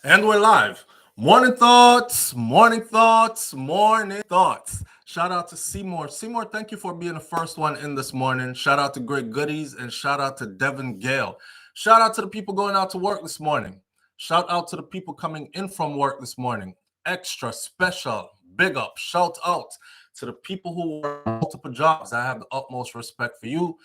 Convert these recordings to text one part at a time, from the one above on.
And we're live. Morning thoughts, morning thoughts, morning thoughts. Shout out to Seymour. Seymour, thank you for being the first one in this morning. Shout out to Great Goodies and shout out to Devin Gale. Shout out to the people going out to work this morning. Shout out to the people coming in from work this morning. Extra special, big up, shout out to the people who work multiple jobs. I have the utmost respect for you.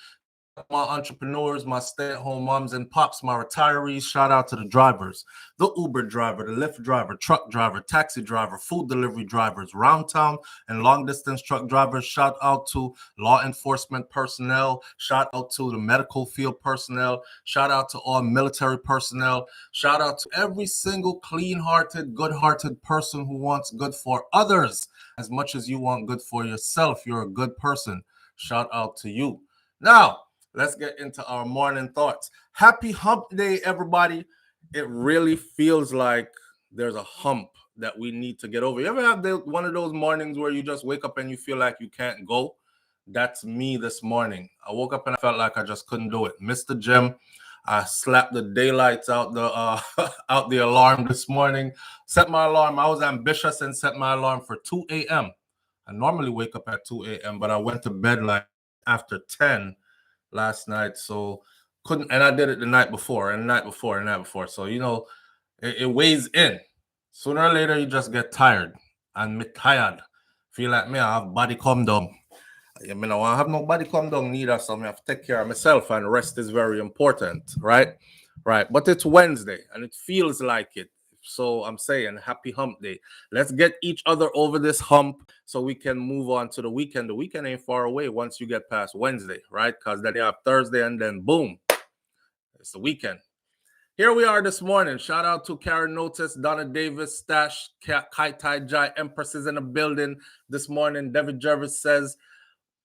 My entrepreneurs, my stay-at-home moms and pops, my retirees. Shout out to the drivers, the Uber driver, the Lyft driver, truck driver, taxi driver, food delivery drivers, round town and long distance truck drivers. Shout out to law enforcement personnel. Shout out to the medical field personnel. Shout out to all military personnel. Shout out to every single clean-hearted, good-hearted person who wants good for others as much as you want good for yourself. You're a good person. Shout out to you. Now, let's get into our morning thoughts. Happy hump day, everybody. It really feels like there's a hump that we need to get over. You ever have one of those mornings where you just wake up and you feel like you can't go? That's me this morning. I woke up and I felt like I just couldn't do it. Missed the gym. I slapped the daylights out the out the alarm this morning. Set my alarm. I was ambitious and set my alarm for 2 a.m. I normally wake up at 2 a.m., but I went to bed like after 10 last night, so couldn't, and I did it the night before and the night before and the night before. So it weighs in. Sooner or later, you just get tired, and me tired. Feel like me, I have body come down. I mean, I don't have no body come down neither, so I have to take care of myself, and rest is very important, right? Right. But it's Wednesday, and it feels like it. So I'm saying happy hump day. Let's get each other over this hump so we can move on to the weekend. The weekend ain't far away once you get past Wednesday, right? Because then you have Thursday and then boom, it's the weekend. Here we are this morning. Shout out to Karen Notice, Donna Davis, Stash, Kai Tai Jai, Empress is in the building this morning. David Jervis says,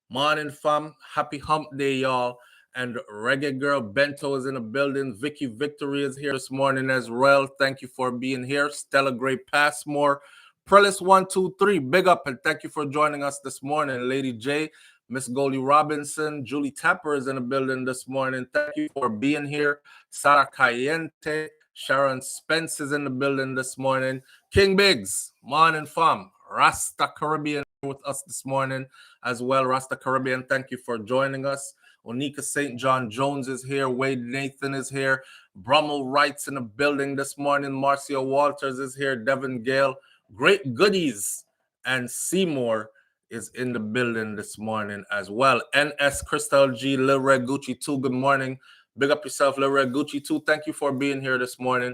morning fam, happy hump day, y'all. And Reggae Girl Bento is in the building. Vicky Victory is here this morning as well. Thank you for being here. Stella Gray Passmore. Prellis123, big up and thank you for joining us this morning. Lady J, Miss Goldie Robinson, Julie Tapper is in the building this morning. Thank you for being here. Sara Cayente, Sharon Spence is in the building this morning. King Biggs, morning fam. Rasta Caribbean with us this morning as well. Rasta Caribbean, thank you for joining us. Onika St. John Jones is here. Wade Nathan is here. Brummel Wright's in the building this morning. Marcia Walters is here. Devin Gale. Great Goodies. And Seymour is in the building this morning as well. NS Crystal G. Lil Red Gucci 2. Good morning. Big up yourself, Lil Red Gucci 2. Thank you for being here this morning.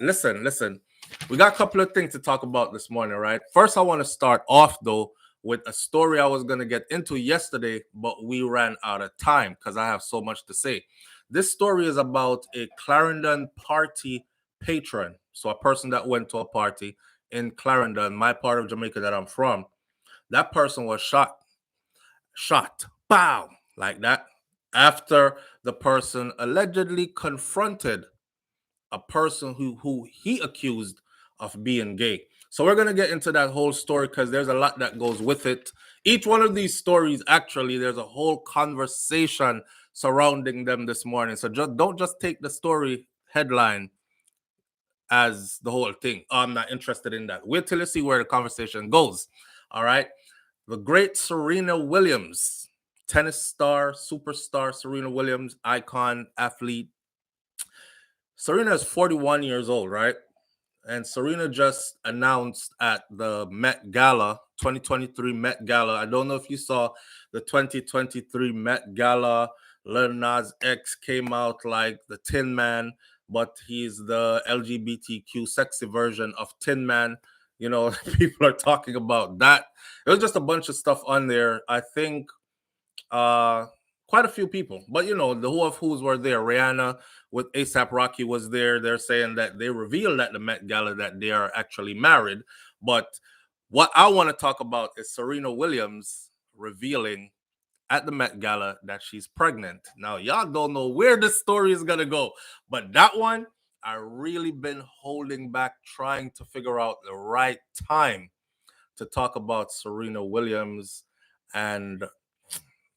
Listen. We got a couple of things to talk about this morning, right? First, I want to start off, though, with a story I was going to get into yesterday, but we ran out of time because I have so much to say. This story is about a Clarendon party patron. So a person that went to a party in Clarendon, my part of Jamaica that I'm from. That person was shot, pow, like that, after the person allegedly confronted a person who he accused of being gay. So we're going to get into that whole story because there's a lot that goes with it. Each one of these stories, actually, there's a whole conversation surrounding them this morning. So don't just take the story headline as the whole thing. Oh, I'm not interested in that. Wait till you see where the conversation goes. All right. The great Serena Williams, tennis star, superstar Serena Williams, icon, athlete. Serena is 41 years old, right? And Serena just announced at the Met Gala, 2023 Met Gala. I don't know if you saw the 2023 Met Gala. Lil Nas X came out like the Tin Man, but he's the LGBTQ sexy version of Tin Man. You know, people are talking about that. It was just a bunch of stuff on there. I think quite a few people, but the who of who's were there. Rihanna with ASAP Rocky was there. They're saying that they revealed at the Met Gala that they are actually married. But what I want to talk about is Serena Williams revealing at the Met Gala that she's pregnant. Now, y'all don't know where this story is going to go, but that one, I really been holding back, trying to figure out the right time to talk about Serena Williams. And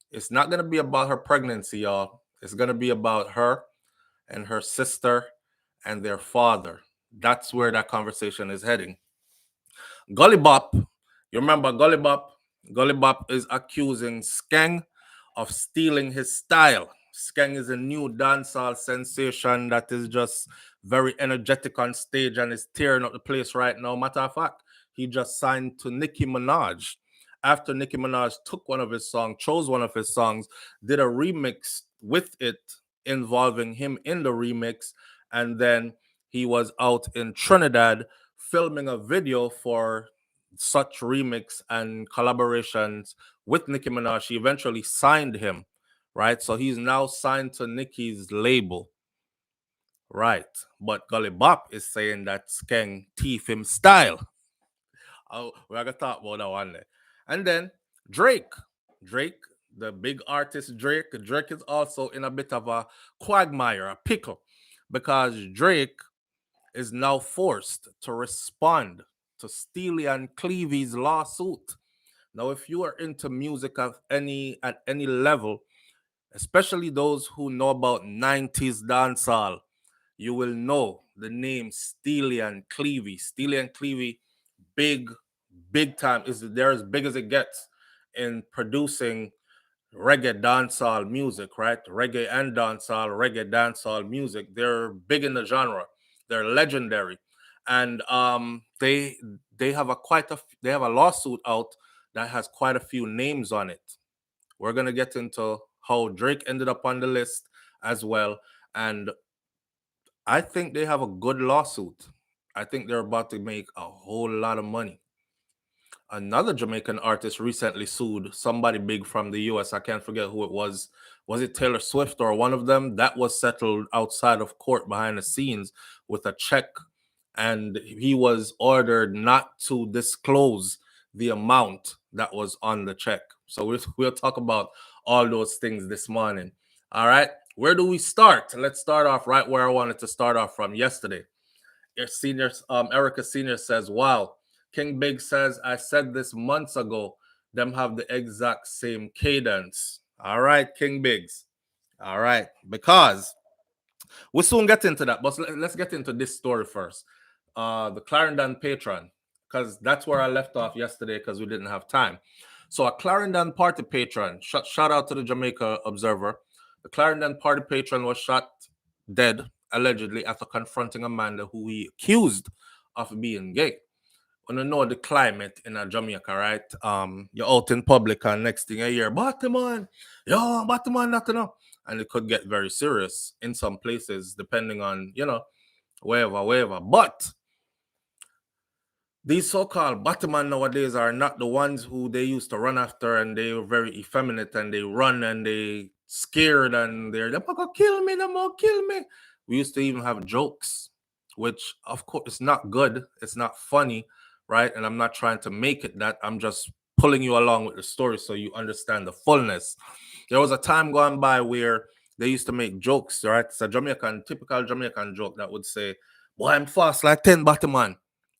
it's not going to be about her pregnancy, y'all. It's going to be about her and her sister and their father. that's where that conversation is heading. Gully Bop, you remember Gully Bop? Gully Bop is accusing Skeng of stealing his style. Skeng is a new dancehall sensation that is just very energetic on stage and is tearing up the place right now. Matter of fact, he just signed to Nicki Minaj. After Nicki Minaj took one of his songs, chose one of his songs, did a remix with it involving him in the remix, and then he was out in Trinidad filming a video for such remix and collaborations with Nicki Minaj. She eventually signed him, right? So he's now signed to Nicki's label, right? But Gully Bop is saying that Skeng teeth him style. Oh, we're gonna talk about that one day. And then Drake. Drake, the big artist Drake. Drake is also in a bit of a quagmire, a pickle, because Drake is now forced to respond to Steely and Cleavy's lawsuit. Now, if you are into music at any level, especially those who know about 90s dancehall, you will know the name Steely and Cleavy. Steely and Cleavy, big time, they're as big as it gets in producing reggae dancehall music, right? Reggae dancehall music. They're big in the genre. They're legendary, and they have they have a lawsuit out that has quite a few names on it. We're gonna get into how Drake ended up on the list as well, and I think they have a good lawsuit. I think they're about to make a whole lot of money. Another Jamaican artist recently sued somebody big from the US. I can't forget who it was. Was it Taylor Swift or one of them? That was settled outside of court behind the scenes with a check. And he was ordered not to disclose the amount that was on the check. So we'll talk about all those things this morning. All right. Where do we start? Let's start off right where I wanted to start off from yesterday. Erica Senior says, wow, King Big says, I said this months ago, them have the exact same cadence. All right, King Bigs. All right, because we'll soon get into that, but let's get into this story first. The Clarendon patron, because that's where I left off yesterday because we didn't have time. So a Clarendon party patron, shout out to the Jamaica Observer. The Clarendon party patron was shot dead, allegedly, after confronting Amanda, who he accused of being gay. When you know the climate in Jamaica, right? You're out in public and next thing you hear, Batman, yo, Batman, that, you know. And it could get very serious in some places, depending on, wherever. But these so-called Batman nowadays are not the ones who they used to run after, and they were very effeminate and they run and they scared and they're gonna kill me, they're gonna kill me. We used to even have jokes, which of course it's not good, it's not funny, right? And I'm not trying to make it that, I'm just pulling you along with the story so you understand the fullness. There was a time gone by where they used to make jokes, right? It's a typical Jamaican joke that would say, boy, I'm fast like 10 Batman.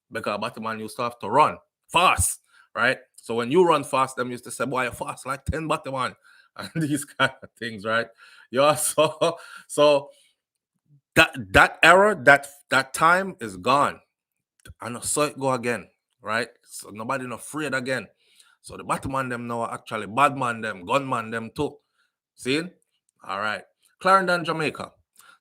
Because Batman used to have to run fast, right? So when you run fast, them used to say, boy, you're fast like 10 Batman. And these kind of things, right? Yeah, so that era, that time is gone. And I saw it go again, right? So nobody not afraid again. So the Batman them now are actually badman them, gunman them too. See? All right. Clarendon, Jamaica.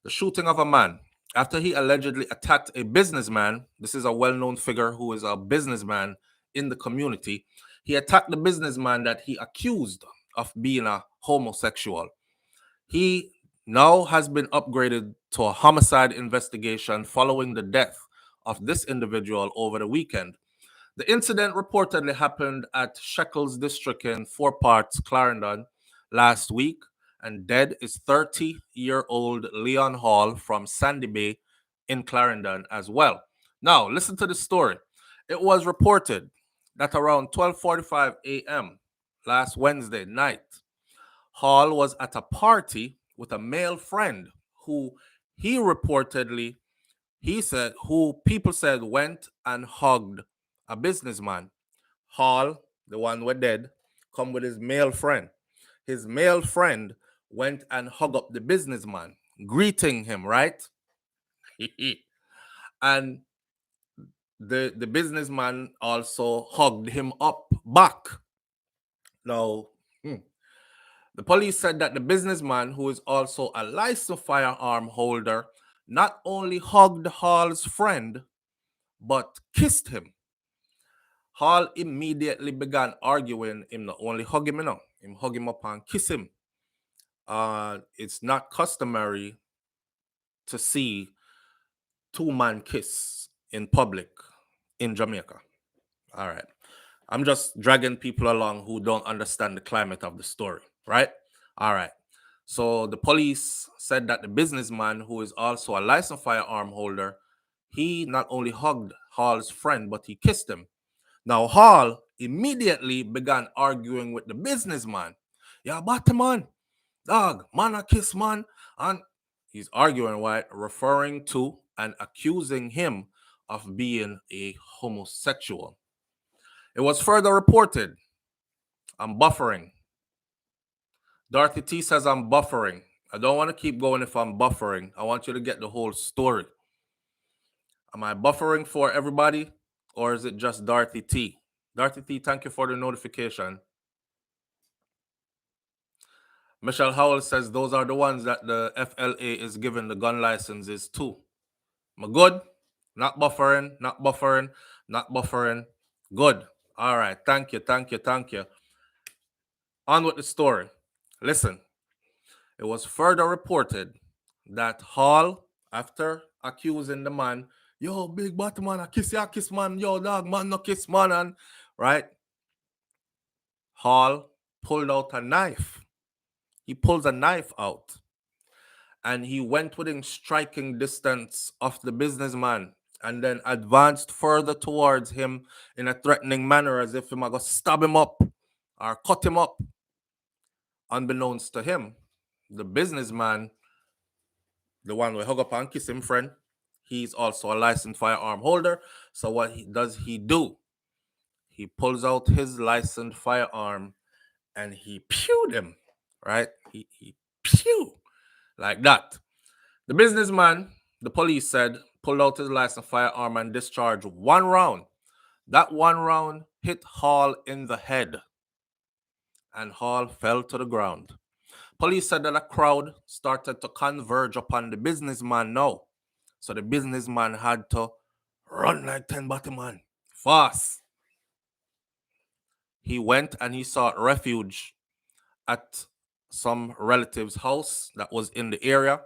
The shooting of a man after he allegedly attacked a businessman. This is a well-known figure who is a businessman in the community. He attacked the businessman that he accused of being a homosexual. He now has been upgraded to a homicide investigation following the death of this individual over the weekend. The incident reportedly happened at Shekels District in Four Parts, Clarendon, last week, and dead is 30-year-old Leon Hall from Sandy Bay in Clarendon as well. Now, listen to the story. It was reported that around 12:45 a.m. last Wednesday night, Hall was at a party with a male friend who he reportedly, who people said went and hugged a businessman. Hall, the one who dead, come with his male friend. His male friend went and hugged up the businessman, greeting him, right? And the businessman also hugged him up back. Now, the police said that the businessman, who is also a licensed firearm holder, not only hugged Hall's friend, but kissed him. Hall immediately began arguing him not only hug him, him hug him up and kiss him. It's not customary to see two-man kiss in public in Jamaica. All right. I'm just dragging people along who don't understand the climate of the story, right? All right. So the police said that the businessman, who is also a licensed firearm holder, he not only hugged Hall's friend, but he kissed him. Now, Hall immediately began arguing with the businessman. Yeah, but man, dog, man, I kiss man. And he's arguing, right? Referring to and accusing him of being a homosexual. It was further reported. I'm buffering. Dorothy T says I'm buffering. I don't want to keep going if I'm buffering. I want you to get the whole story. Am I buffering for everybody, or is it just Dorothy T? Dorothy T, thank you for the notification. Michelle Howell says those are the ones that the FLA is giving the gun licenses to. Am I good? Not buffering, not buffering, not buffering. Good. All right. Thank you, thank you, thank you. On with the story. Listen, it was further reported that Hall, after accusing the man, yo, big bottom man, I kiss man, yo, dog, man, no kiss man, and right? Hall pulled out a knife. He pulls a knife out. And he went within striking distance of the businessman and then advanced further towards him in a threatening manner as if he might go stab him up or cut him up. Unbeknownst to him, the businessman, the one we hug up and kiss him, friend, he's also a licensed firearm holder. So what does he do? He pulls out his licensed firearm and he pewed him, right? He pew like that. The businessman, the police said, pulled out his licensed firearm and discharged one round. That one round hit Hall in the head, and Hall fell to the ground. Police said that a crowd started to converge upon the businessman now. So the businessman had to run like 10 Batman, fast. He went and he sought refuge at some relative's house that was in the area.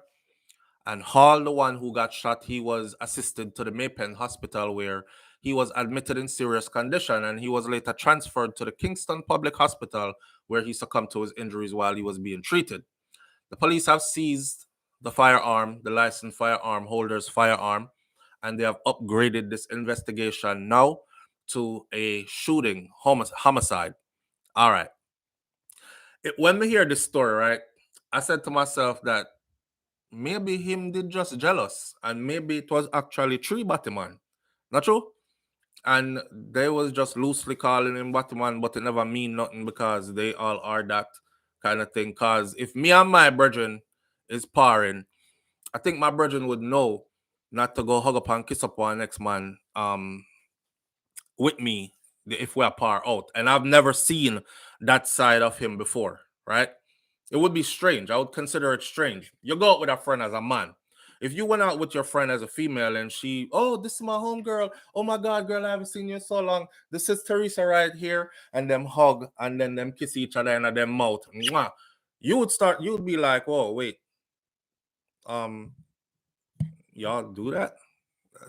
And Hall, the one who got shot, he was assisted to the Maypen Hospital where he was admitted in serious condition, and he was later transferred to the Kingston Public Hospital where he succumbed to his injuries while he was being treated. The police have seized the firearm, the licensed firearm holder's firearm, and they have upgraded this investigation now to a shooting homicide. All right. When we hear this story, right, I said to myself that maybe him did just jealous, and maybe it was actually three Batman. Not true? And they was just loosely calling him Batman, but it never mean nothing because they all are that kind of thing. Because if me and my brethren is parring, I think my brethren would know not to go hug up and kiss up our next man with me if we are par out. And I've never seen that side of him before, right? It would be strange. I would consider it strange. You go out with a friend as a man. If you went out with your friend as a female and she, oh, this is my homegirl. Oh my God, girl, I haven't seen you in so long. This is Teresa right here. And them hug and then them kiss each other in their mouth. Mwah. You'd be like, oh, wait. Y'all do that?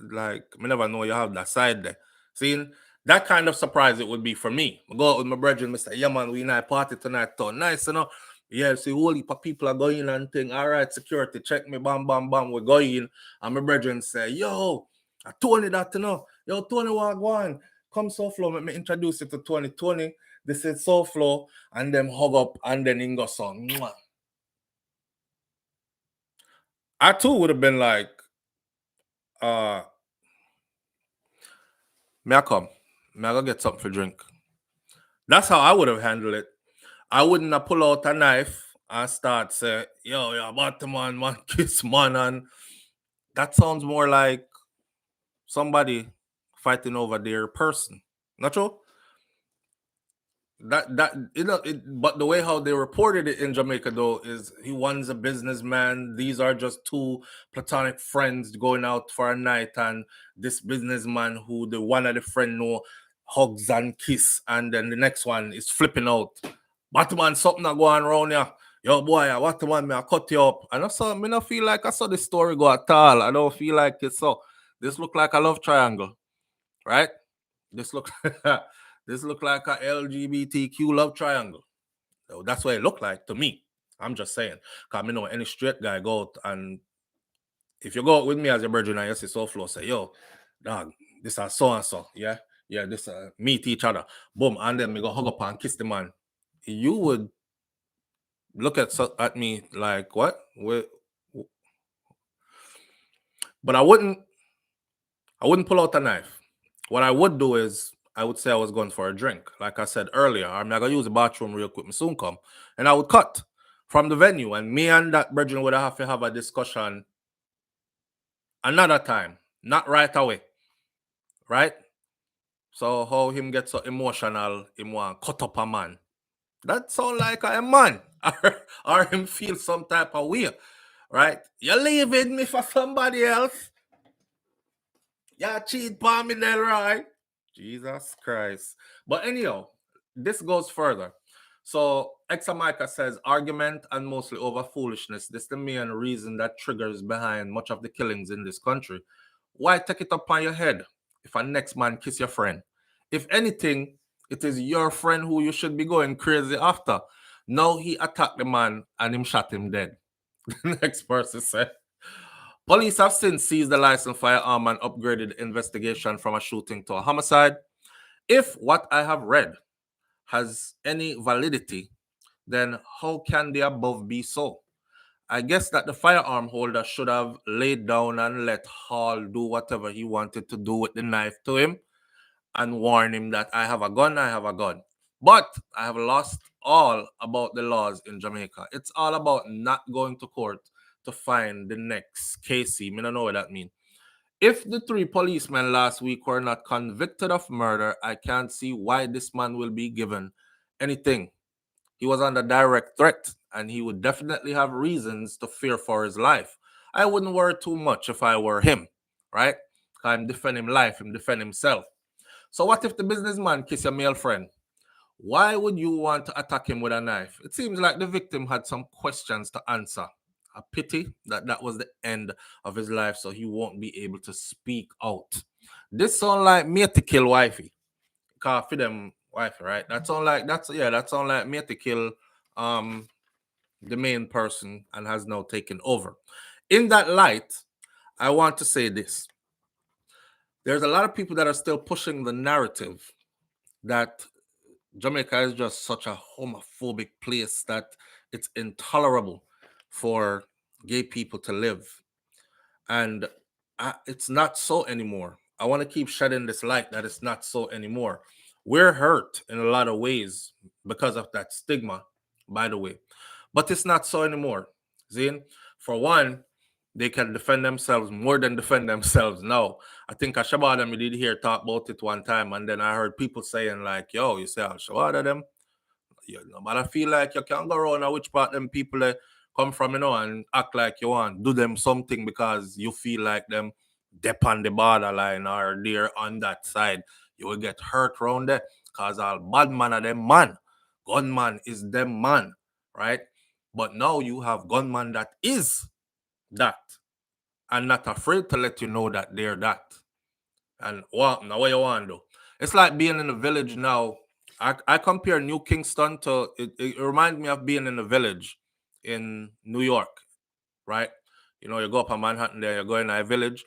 Like, I never know you have that side there. See, that kind of surprise it would be for me. I go out with my brethren and say, yeah, man, we in a party tonight. So nice, you know. Yeah, see, whole heap of people are going and thing. All right, security, check me, bam, bam, bam. We're going. And my brethren say, yo, I Tony that, you know. Yo, Tony, what going? Come SouFLo, let me introduce you to Tony. Tony, this is SouFLo, and them hug up, and then Ingo song. I too would have been like, may I come? May I go get something for drink? That's how I would have handled it. I wouldn't have pull out a knife and start say, yo, Batman, man, kiss man. And that sounds more like somebody fighting over their person. Not true? But the way how they reported it in Jamaica though is one's a businessman. These are just two platonic friends going out for a night, and this businessman who the one of the friend know hugs and kiss, and then the next one is flipping out. Batman, something not going around here. Yo boy, what the man me I cut you up. And also me not feel like I saw the story go at all. I don't feel like it's so. This look like a love triangle, right? This look this look like a LGBTQ love triangle. So that's what it looked like to me. I'm just saying. Because I know any straight guy go out, and if you go out with me as your virgin and you see SouFLo, say, yo, dog, this is so and so. Yeah. Yeah, this meet each other. Boom. And then we go hug up and kiss the man. You would look at me like, what? But I wouldn't pull out a knife. What I would do is I would say I was going for a drink. Like I said earlier, I'm going to use the bathroom real quick. Me soon come. And I would cut from the venue. And me and that virgin would have to have a discussion another time. Not right away. Right? So how him get so emotional, him want cut up a man. That sound like a man. Or him feel some type of way. Right? You're leaving me for somebody else. Yeah, cheat for me then, right? Jesus Christ. But anyhow, this goes further. So Examaica says argument and mostly over foolishness. This is the main reason that triggers behind much of the killings in this country. Why take it up on your head if a next man kiss your friend? If anything, it is your friend who you should be going crazy after. Now he attacked the man and him shot him dead. The next person said, police have since seized the licensed firearm and upgraded the investigation from a shooting to a homicide. If what I have read has any validity, then how can the above be so? I guess that the firearm holder should have laid down and let Hall do whatever he wanted to do with the knife to him and warn him that I have a gun, I have a gun. But I have lost all about the laws in Jamaica. It's all about not going to court to find the next Casey. I don't know what that means. If the 3 policemen last week were not convicted of murder, I can't see why this man will be given anything. He was under direct threat, and he would definitely have reasons to fear for his life. I wouldn't worry too much if I were him, right? I'm defending life, I'm defending himself. So what if the businessman kiss your male friend? Why would you want to attack him with a knife? It seems like the victim had some questions to answer. A pity that was the end of his life, so he won't be able to speak out. This sound like me to kill wifey. Cause for them wifey, right? That sound like me to kill the main person and has now taken over. In that light, I want to say this. There's a lot of people that are still pushing the narrative that Jamaica is just such a homophobic place that it's intolerable for gay people to live. And it's not so anymore. I want to keep shedding this light that it's not so anymore. We're hurt in a lot of ways because of that stigma, by the way. But it's not so anymore. Zane, for one, they can defend themselves more than defend themselves now. I think Ashabada me did hear talk about it one time, and then I heard people saying like, yo, you say Ashabada them? But I feel like you can't go around which part them people come from, and act like you want do them something because you feel like them dep on the borderline or they're on that side. You will get hurt around there because all bad man are them man. Gunman is them man, right? But now you have gunman that is that and not afraid to let you know that they're that. And what now what you want to do? It's like being in a village now. I compare New Kingston to it reminds me of being in a village in New York, right? You go up on Manhattan there, you go in a village.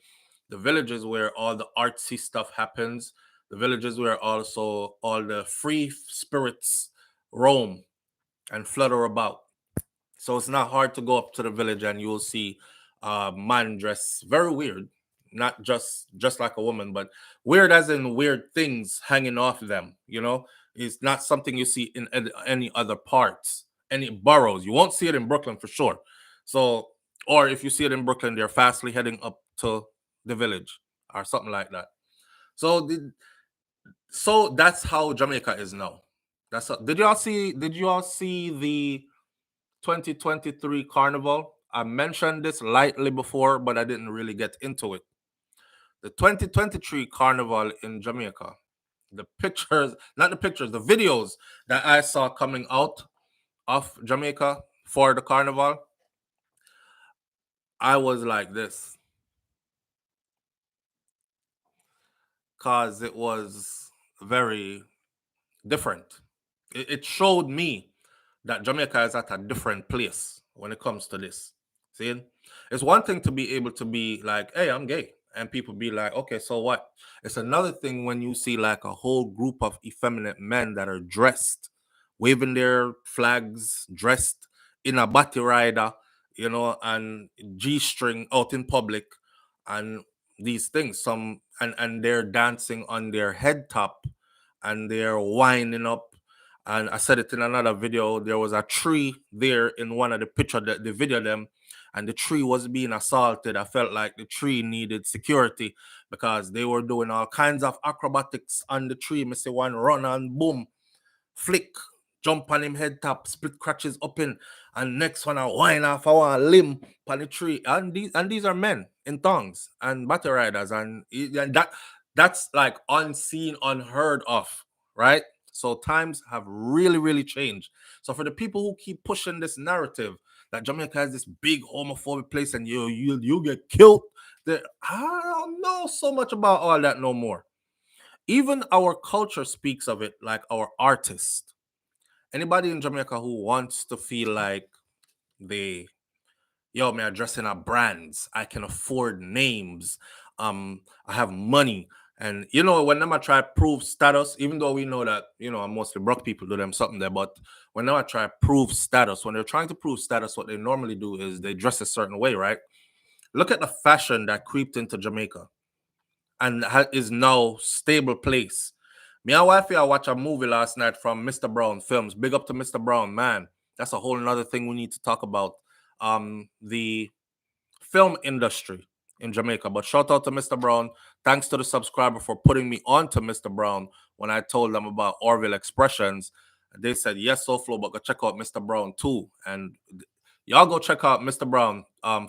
The village is where all the artsy stuff happens. The village is where also all the free spirits roam and flutter about. So it's not hard to go up to the village and you'll see a man dressed very weird, not just like a woman, but weird as in weird things hanging off them. It's not something you see in any other parts, any boroughs. You won't see it in Brooklyn for sure. So, or if you see it in Brooklyn, they're fastly heading up to the village or something like that. So so that's how Jamaica is now. Did y'all see the 2023 carnival? I mentioned this lightly before, but I didn't really get into it. The 2023 carnival in Jamaica, the pictures, not the pictures, the videos that I saw coming out of Jamaica for the carnival, I was like this because it was very different. It showed me that Jamaica is at a different place when it comes to this. See, it's one thing to be able to be like, "Hey, I'm gay," and people be like, "Okay, so what?" It's another thing when you see like a whole group of effeminate men that are dressed, waving their flags, dressed in a body rider, and G-string out in public, and these things. And they're dancing on their head top, and they're winding up. And I said it in another video. There was a tree there in one of the picture that the video them, and the tree was being assaulted. I felt like the tree needed security because they were doing all kinds of acrobatics on the tree. Me say one run and boom, flick, jump on him head top, split crutches up in, and next one I whine off a one limb on the tree. And these are men in thongs and battle riders, and that's like unseen, unheard of, right? So times have really, really changed. So for the people who keep pushing this narrative that Jamaica has this big homophobic place and you get killed, I don't know so much about all that no more. Even our culture speaks of it, like our artists. Anybody in Jamaica who wants to feel like they, yo, me, I dress in a brands, I can afford names, I have money. And when them I try prove status, even though we know that, mostly broke people do them something there, but when them I try prove status, when they're trying to prove status, what they normally do is they dress a certain way, right? Look at the fashion that creeped into Jamaica and is now stable place. Me and wifey, I watched a movie last night from Mr. Brown Films. Big up to Mr. Brown, man. That's a whole another thing we need to talk about. The film industry in Jamaica. But shout out to Mr. Brown. Thanks to the subscriber for putting me on to Mr. Brown when I told them about Orville Expressions. They said, yes, SouFLo, but go check out Mr. Brown too. And y'all go check out Mr. Brown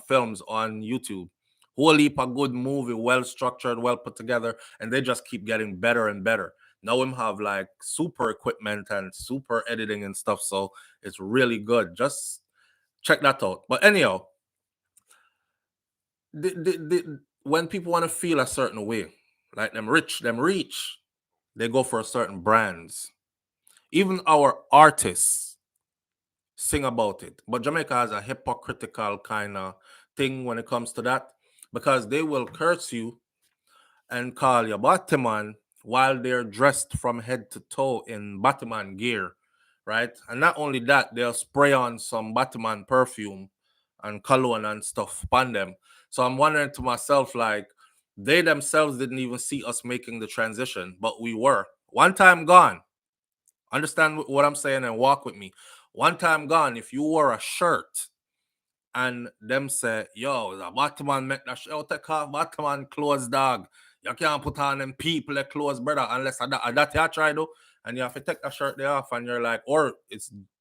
films on YouTube. Whole heap a good movie, well structured, well put together, and they just keep getting better and better. Now him have like super equipment and super editing and stuff, so it's really good. Just check that out. But anyhow, when people want to feel a certain way, like them rich, them reach, they go for certain brands. Even our artists sing about it. But Jamaica has a hypocritical kind of thing when it comes to that, because they will curse you and call you Batman while they're dressed from head to toe in Batman gear, right? And not only that, they'll spray on some Batman perfume and cologne and stuff upon them. So I'm wondering to myself, like, they themselves didn't even see us making the transition, but we were. One time gone. Understand what I'm saying and walk with me. One time gone, if you wore a shirt and them say, yo, the Batman make that shirt, take off Batman clothes, dog. You can't put on them people that clothes, brother, unless that you try to. And you have to take that shirt there off, and you're like, or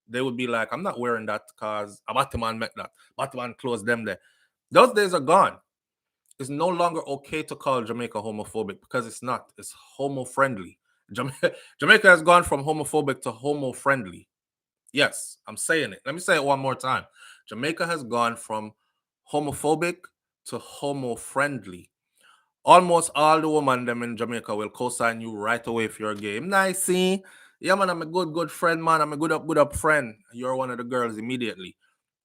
they would be like, I'm not wearing that because a Batman make that. Batman clothes them there. Those days are gone. It's no longer okay to call Jamaica homophobic because it's not. It's homo-friendly. Jamaica has gone from homophobic to homo-friendly. Yes, I'm saying it. Let me say it one more time. Jamaica has gone from homophobic to homo-friendly. Almost all the women them in Jamaica will co-sign you right away if you're gay. Nice, see? Yeah, man, I'm a good friend, man. I'm a good up friend. You're one of the girls immediately.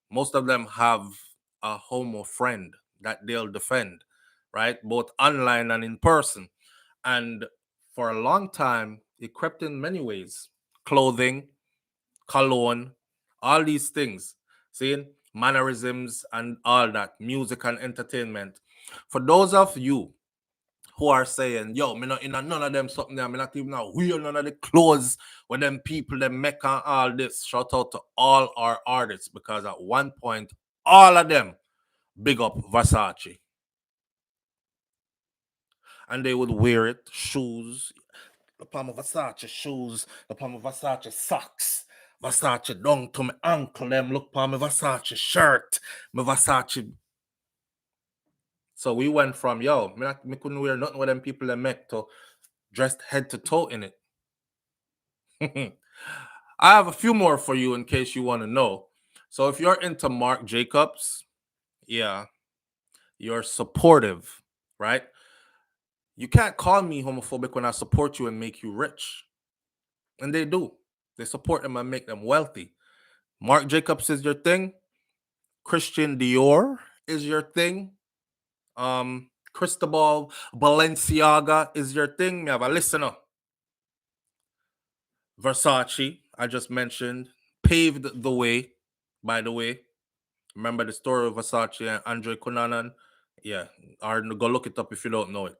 Most of them have a homo friend that they'll defend, right? Both online and in person. And for a long time, it crept in many ways. Clothing, cologne, all these things. See? Mannerisms and all that, music and entertainment. For those of you who are saying, yo, me not in none of them something there, me not even wear none of the clothes when them people them make and all this. Shout out to all our artists, because at one point, all of them big up Versace. and they would wear it. Shoes, the palm of Versace shoes, the palm of Versace socks, Versace down to my ankle. Them look palm of Versace shirt, my Versace. So we went from me couldn't wear nothing with them people that make to dressed head to toe in it. I have a few more for you in case you want to know. So if you're into Marc Jacobs, yeah, you're supportive, right? You can't call me homophobic when I support you and make you rich. And they do. They support them and make them wealthy. Marc Jacobs is your thing. Christian Dior is your thing. Cristobal Balenciaga is your thing. Me have a listener. Versace, I just mentioned, paved the way, by the way. Remember the story of Versace and Andre Cunanan? Yeah, or go look it up if you don't know it.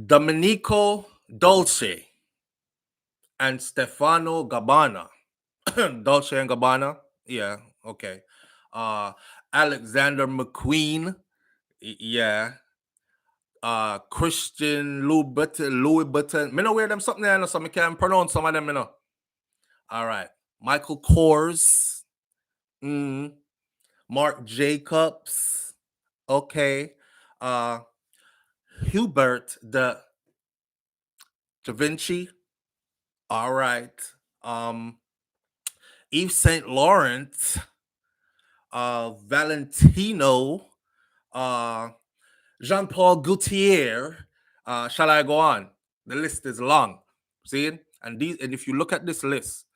Domenico Dolce and Stefano Gabbana. Dolce and Gabbana? Yeah, okay. Alexander McQueen? Yeah. Christian Louis Vuitton. Me know wear them something there, so I can't pronounce some of them, you know. All right. Michael Kors. Marc Jacobs. Okay. Hubert the Da Vinci. All right. Yves Saint Laurent. Valentino. Jean-Paul Gaultier. Shall I go on? The list is long. See? And if you look at this list,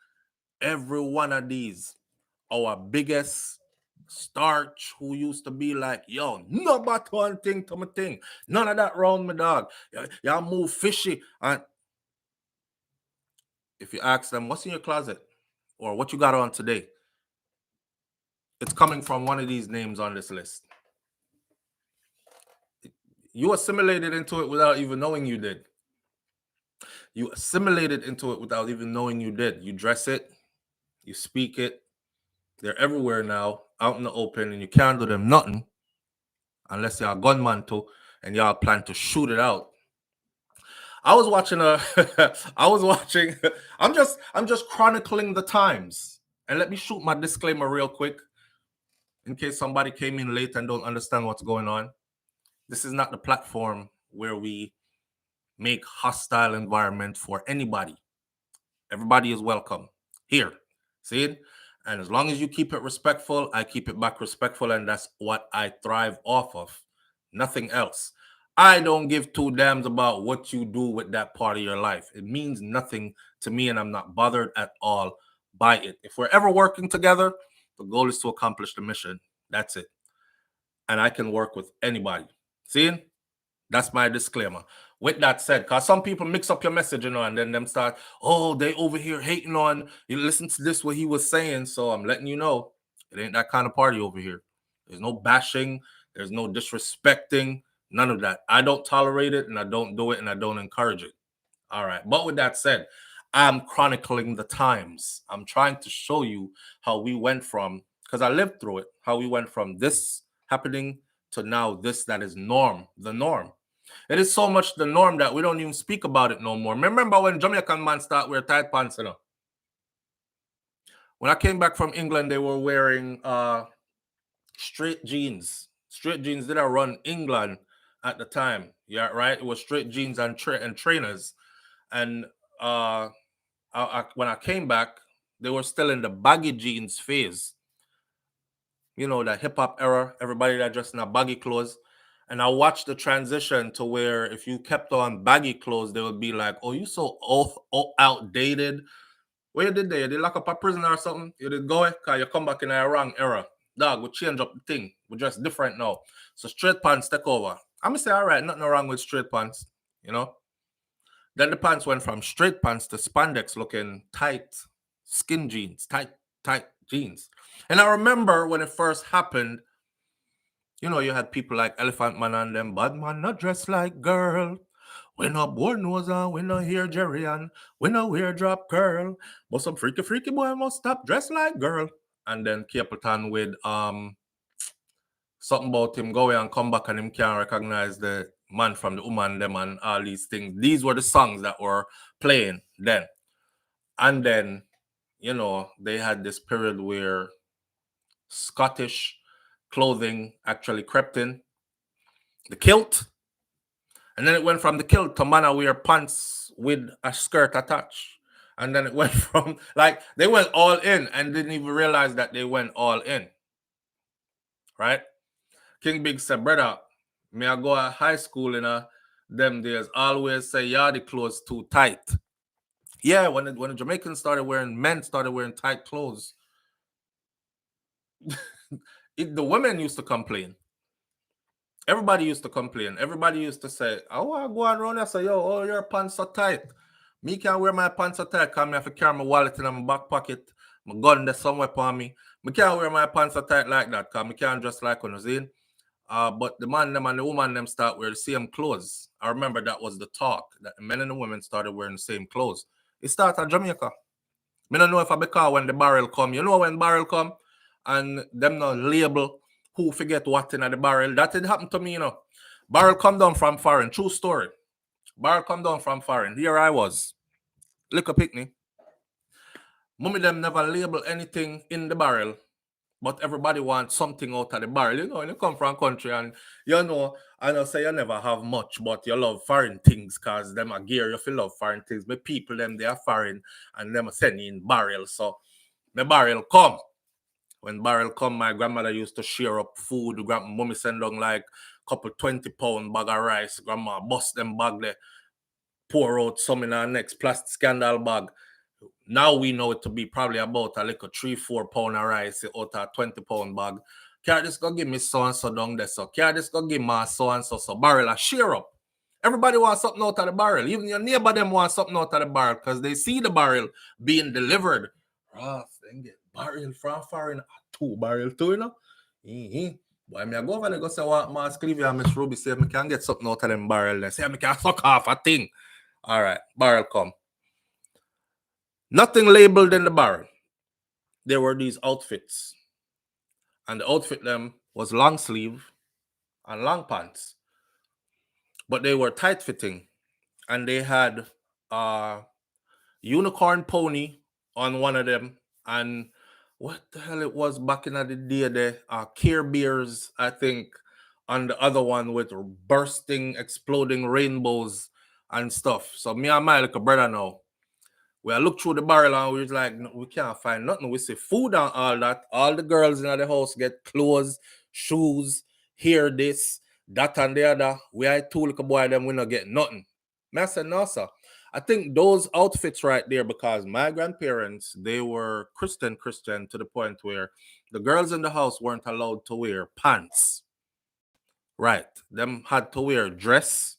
every one of these, our biggest starch who used to be like, yo, no but one thing to my thing. None of that round me, dog. Y'all move fishy. And if you ask them, what's in your closet? Or what you got on today? It's coming from one of these names on this list. You assimilated into it without even knowing you did. You assimilated into it without even knowing you did. You dress it, you speak it. They're everywhere now, out in the open, and you can't do them nothing unless you're a gunman too, and y'all plan to shoot it out. I was watching I'm just chronicling the times. And let me shoot my disclaimer real quick in case somebody came in late and don't understand what's going on. This is not the platform where we make hostile environment for anybody. Everybody is welcome here. See it? And as long as you keep it respectful, I keep it back respectful, and that's what I thrive off of. Nothing else. I don't give two damns about what you do with that part of your life. It means nothing to me, and I'm not bothered at all by it. If we're ever working together, the goal is to accomplish the mission. That's it. And I can work with anybody. See? That's my disclaimer. With that said, because some people mix up your message, and then them start, oh, they over here hating on you. Listen to this, what he was saying. So I'm letting you know, it ain't that kind of party over here. There's no bashing. There's no disrespecting. None of that. I don't tolerate it, and I don't do it, and I don't encourage it. All right. But with that said, I'm chronicling the times. I'm trying to show you how we went from, because I lived through it, how we went from this happening to now this that is the norm. It is so much the norm that we don't even speak about it no more. Remember when Jamaican man start wear tight pants, When I came back from England, they were wearing straight jeans. Straight jeans did I run England at the time. Yeah, right? It was straight jeans and trainers. And when I came back, they were still in the baggy jeans phase. You know, the hip hop era, everybody that dressed in a baggy clothes. And I watched the transition to where if you kept on baggy clothes, they would be like, oh, you so outdated. What you did there? You did lock up a prisoner or something? You did go, because you come back in a wrong era. Dog, we change up the thing. We're just different now. So straight pants take over. I'm going to say, all right, nothing wrong with straight pants, Then the pants went from straight pants to spandex looking tight skin jeans, tight jeans. And I remember when it first happened, you had people like Elephant Man and them, bad man not dressed like girl. We no board nose on, we no hear Jerry and we no wear drop curl. But some freaky boy must stop dressed like girl. And then Capleton with something about him go away and come back and him can't recognize the man from the woman, them and all these things. These were the songs that were playing then. And then, you know, they had this period where Scottish clothing actually crept in. The kilt. And then it went from the kilt to man wear pants with a skirt attached. And then it went from, like, they went all in and didn't even realize that they went all in. Right? King Big said, brother, me I go to high school in them days, always say, yeah, the clothes too tight. Yeah, when the Jamaicans started wearing, men started wearing tight clothes, the women used to complain. Everybody used to complain. Everybody used to say, oh, I go around and say, yo, oh, your pants are tight. Me can't wear my pants so tight because I have to carry my wallet in my back pocket, my gun there somewhere upon me. I can't wear my pants so tight like that because I can't dress like on the but the man them and the woman them start wearing the same clothes. I remember that was the talk, that the men and the women started wearing the same clothes. It started at Jamaica. I don't know if I because when the barrel come, you know when barrel come and them no label who forget what in the barrel. That did happen to me, you know. Barrel come down from foreign. True story. Barrel come down from foreign. Here I was. Liquor picnic. Mummy them never label anything in the barrel, but everybody wants something out of the barrel. You know, when you come from country and you know, I know say you never have much, but you love foreign things because them are gear, you feel love foreign things. But people them they are foreign and them are sending in barrel. So the barrel come. When barrel come, my grandmother used to share up food. Mommy send on like couple 20-pound bag of rice. Grandma bust them bag there, pour out some in our next plastic scandal bag. Now we know it to be probably about a little 3-4 pound of rice out of a 20-pound bag. Can't just go give me so and so down there. So can't just go give me so and so barrel a share up. Everybody wants something out of the barrel. Even your neighbor them want something out of the barrel because they see the barrel being delivered. Rough, then get barrel from foreign, 2 barrel too, you know. Boy, me I go over there go say what Mas Clevia and Miss Ruby say me can get something out of them barrel. They say me can suck off a thing. All right, barrel come. Nothing labeled in the barrel. There were these outfits. And the outfit them was long sleeve and long pants. But they were tight fitting. And they had a unicorn pony on one of them. And what the hell it was back in the day there? Care Bears, I think, on the other one with bursting, exploding rainbows and stuff. So me and my little brother now, we look through the barrel and we was like, no, we can't find nothing. We see food and all that. All the girls in the house get clothes, shoes, hair this, that and the other. We are 2 little boy them, we not get nothing. I said, no, sir. I think those outfits right there, because my grandparents, they were Christian to the point where the girls in the house weren't allowed to wear pants. Right. Them had to wear dress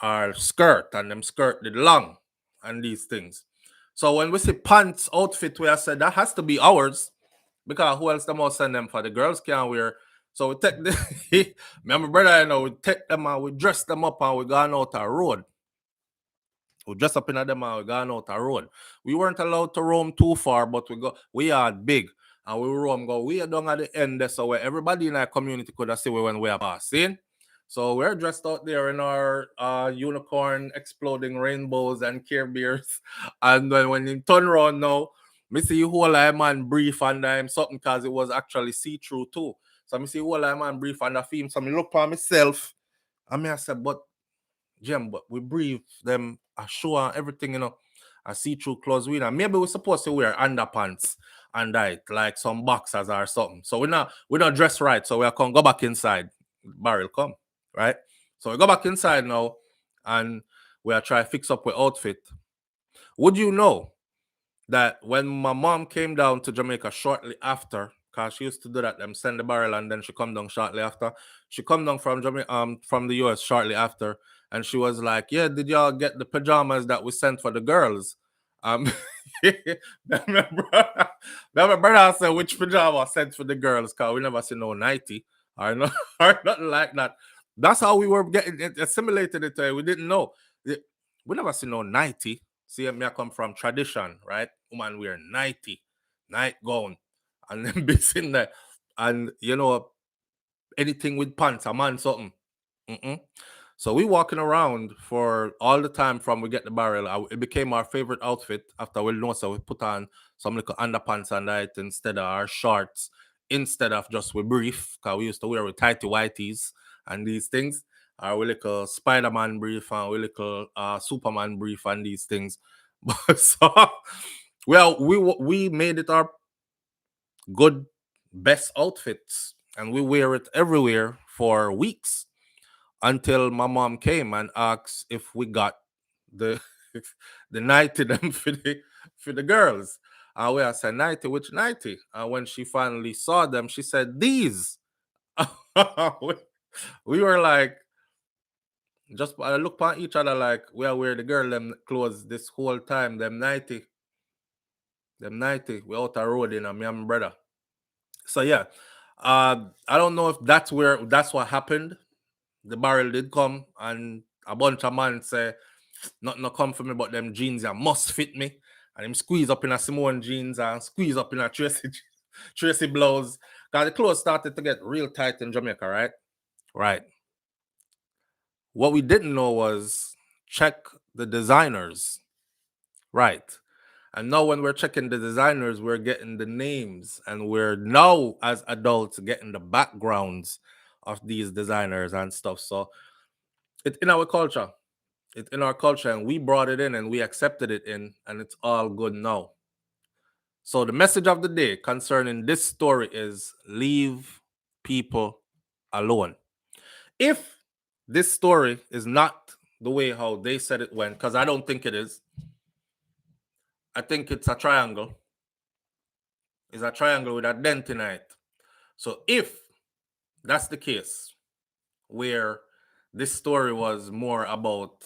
or skirt, and them skirt did long and these things. So when we say pants outfit, we have said that has to be ours, because who else them all send them for? The girls can't wear. So we take the me and my brother, you know, we take them and we dress them up and we gone out a road. We dress up in them and we gone out a road. We weren't allowed to roam too far, but we are big. And we roam go we are down at the end there, so where everybody in our community could have see we when we are passing. So we're dressed out there in our unicorn exploding rainbows and Care Bears. And then when you turn around now, me see whole I man brief and I'm something because it was actually see-through too. So me see whole I man brief and the film. So me look for myself and I said, but Jim, but we brief them a show and everything, you know, a see-through clothes with. And maybe we're supposed to wear underpants and that, like some boxers or something. So we're not dressed right. So we can go back inside. Barrel come. Right? So we go back inside now and we are trying to fix up with outfit. Would you know that when my mom came down to Jamaica shortly after, because she used to do that, them send the barrel and then she come down shortly after. She come down from from the US shortly after, and she was like, yeah, did y'all get the pajamas that we sent for the girls? My brother said, which pajama sent for the girls? Because we never see no nighty or nothing like that. That's how we were getting it assimilated it. We didn't know. We never see no nighty. See, me I come from tradition, right? Woman wear nighty, night gown, and then be in there. And you know, anything with pants, a man something. So we walking around for all the time from we get the barrel. It became our favorite outfit after we know, so we put on some little underpants and that instead of our shorts, instead of just we brief, because we used to wear with tighty whities and these things. We little Spider-Man brief and we little Superman brief and these things. So, well, we made it our good best outfits and we wear it everywhere for weeks until my mom came and asked if we got the the nighty them for the girls. And we said, nighty, which nighty? And when she finally saw them, she said, these. We were like, just look at each other like, we are wearing the girl them clothes this whole time, them nighty. We out the road in me and my brother. So yeah, I don't know if that's what happened. The barrel did come and a bunch of men say, nothing no come for me but them jeans that must fit me. And him squeeze up in a Simone jeans and squeeze up in a Tracy blouse. Because the clothes started to get real tight in Jamaica, right? Right. What we didn't know was check the designers. Right. And now when we're checking the designers, we're getting the names. And we're now, as adults, getting the backgrounds of these designers and stuff. So it's in our culture. It's in our culture, and we brought it in and we accepted it in, and it's all good now. So the message of the day concerning this story is leave people alone. If this story is not the way how they said it went, because I don't think it is. I think it's a triangle. It's a triangle with a dent in it. So if that's the case, where this story was more about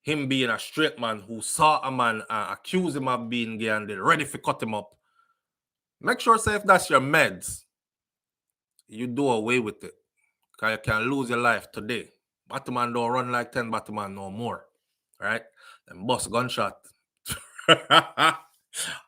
him being a straight man who saw a man and accused him of being gay and they're ready to cut him up, make sure, say, if that's your meds, you do away with it. Because you can lose your life today. Batman don't run like 10 Batman no more. Right? And bust gunshot.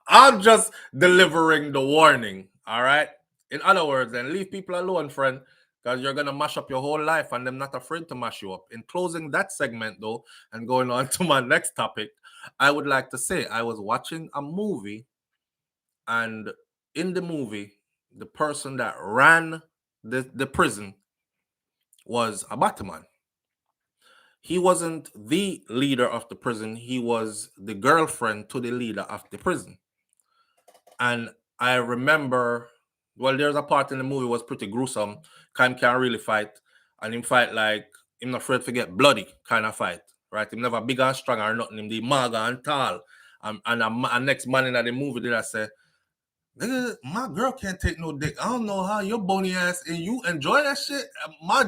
I'm just delivering the warning. All right? In other words, then leave people alone, friend, because you're going to mash up your whole life and I'm not afraid to mash you up. In closing that segment, though, and going on to my next topic, I would like to say I was watching a movie, and in the movie, the person that ran the prison was a Batman. He wasn't the leader of the prison. He was the girlfriend to the leader of the prison. And I remember, well, there's a part in the movie was pretty gruesome. Kyle can't really fight. And him fight like, him not afraid to get bloody kind of fight. Right? Him never big and strong or nothing. Him the maga and tall. And a next man in the movie did I say, nigga, my girl can't take no dick. I don't know how your bony ass and you enjoy that shit. My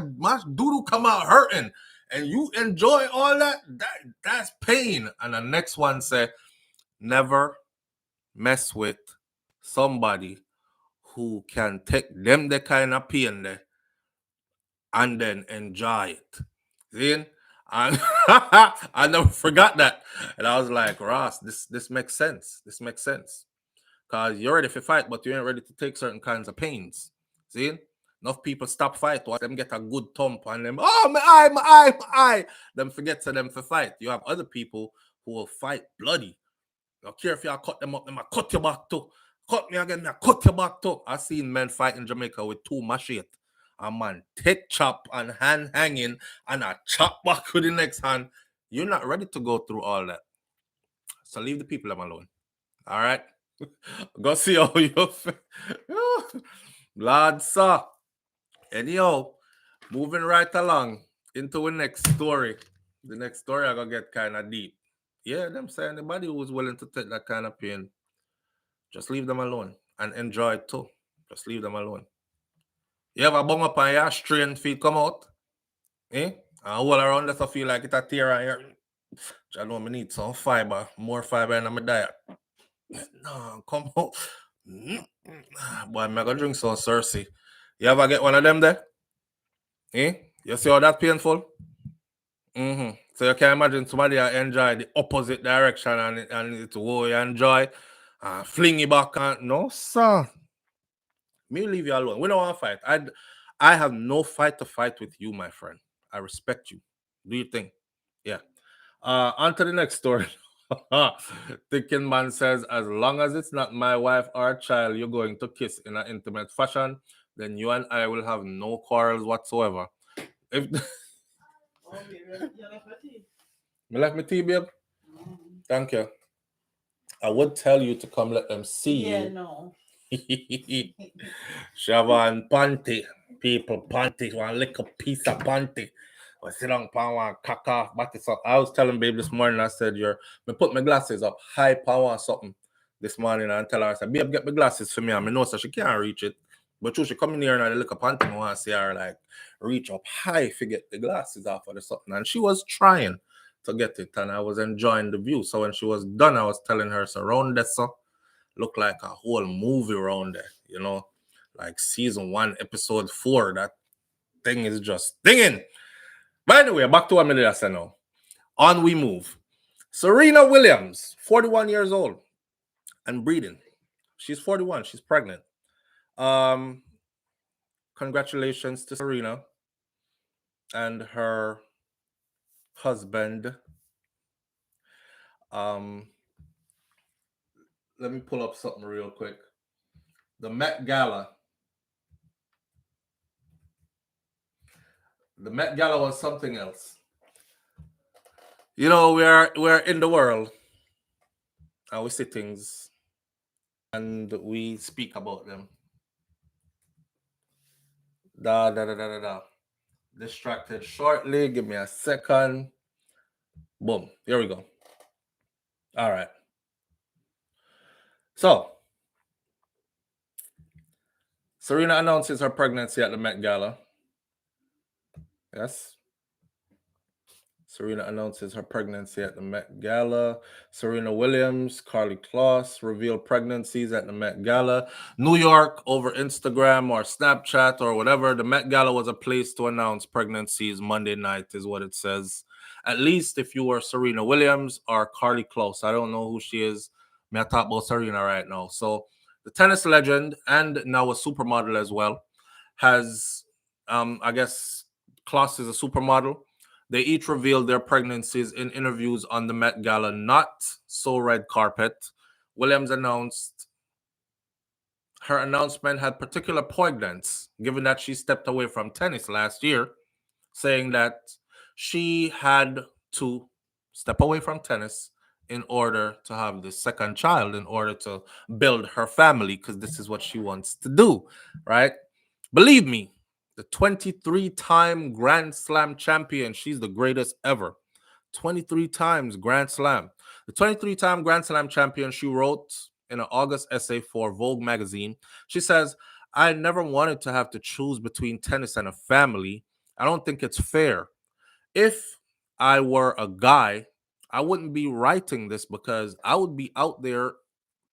doodle come out hurting. And you enjoy all that? That's pain. And the next one said, never mess with somebody who can take them the kind of pain there and then enjoy it. See? And I never forgot that. And I was like, Ross, this makes sense. This makes sense. Because you're ready for fight, but you ain't ready to take certain kinds of pains. See? Enough people stop fight, watch them get a good thump on them. Oh, my eye. Them forget to them for fight. You have other people who will fight bloody. I don't care if you cut them up, them I cut your back too. Cut me again, I cut your back too. I've seen men fight in Jamaica with 2 machete. A man take chop and hand hanging and a chop back with the next hand. You're not ready to go through all that. So leave the people alone. All right? Go see how you feel. Lord, sir. Anyhow, moving right along into the next story. The next story I gonna get kind of deep. Yeah, them say anybody who's willing to take that kind of pain, just leave them alone and enjoy it too. Just leave them alone. You ever bung up on your strain feet come out? Eh? And all around that I feel like it's a tear on here. I know I need some fiber, more fiber in my diet. No, come out. Boy, I'm gonna drink some Cersei. You ever get one of them there? Eh? You see how that painful? So you can imagine somebody enjoy the opposite direction and it's what you enjoy. Fling it back and no, sir. Me leave you alone. We don't want to fight. I have no fight to fight with you, my friend. I respect you. Do you think? Yeah. On to the next story. Thinking man says, as long as it's not my wife or child you're going to kiss in an intimate fashion, then you and I will have no quarrels whatsoever. If you left me tea, babe? Thank you. I would tell you to come let them see you. No. Shavan panty. People panty. One little piece of panty. I sit down pan one cock off batty. So I was telling babe this morning, I said, me put my glasses up high power something this morning and tell her, I said, babe, get my glasses for me. And I know so she can't reach it. But she come in here and I look up panty and I want to see her like reach up high to get the glasses off of the something. And she was trying to get it and I was enjoying the view. So when she was done, I was telling her, so around that so look like a whole movie around there, like season 1, episode 4. That thing is just dinging. But anyway, back to what I said now. On we move. Serena Williams, 41 years old and breathing. She's 41. She's pregnant. Congratulations to Serena and her husband. Let me pull up something real quick. The Met Gala. The Met Gala was something else. We're in the world and we see things and we speak about them. Distracted shortly. Give me a second. Boom. Here we go. All right. So, Serena announces her pregnancy at the Met Gala. Yes. Serena announces her pregnancy at the Met Gala. Serena Williams, Carly Kloss reveal pregnancies at the Met Gala. New York over Instagram or Snapchat or whatever. The Met Gala was a place to announce pregnancies Monday night is what it says. At least if you were Serena Williams or Carly Kloss. I don't know who she is. May I talk about Serena right now. So the tennis legend and now a supermodel as well has, I guess, Kloss is a supermodel. They each revealed their pregnancies in interviews on the Met Gala, not so red carpet. Williams announced her announcement had particular poignance, given that she stepped away from tennis last year, saying that she had to step away from tennis in order to have the second child, in order to build her family, because this is what she wants to do, right? Believe me, the 23-time Grand Slam champion. She's the greatest ever. 23 times Grand Slam. The 23-time Grand Slam champion, she wrote in an August essay for Vogue magazine. She says, I never wanted to have to choose between tennis and a family. I don't think it's fair. If I were a guy, I wouldn't be writing this because I would be out there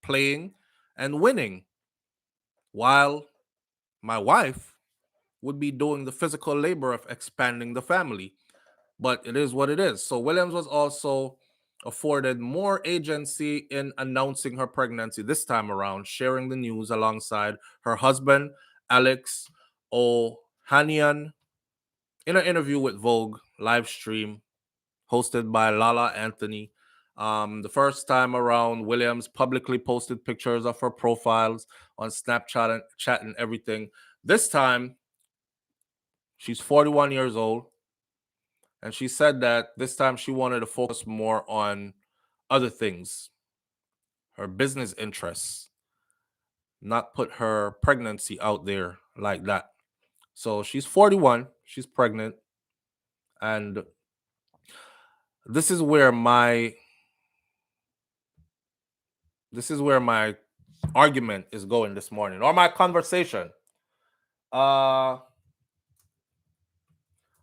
playing and winning while my wife would be doing the physical labor of expanding the family. But it is what it is. So Williams was also afforded more agency in announcing her pregnancy this time around, sharing the news alongside her husband, Alex Ohanian, in an interview with Vogue live stream hosted by Lala Anthony. The first time around, Williams publicly posted pictures of her profiles on Snapchat and chat and everything. This time, she's 41 years old. And she said that this time she wanted to focus more on other things, her business interests, not put her pregnancy out there like that. So she's 41, she's pregnant. And this is where my argument is going this morning, or my conversation. I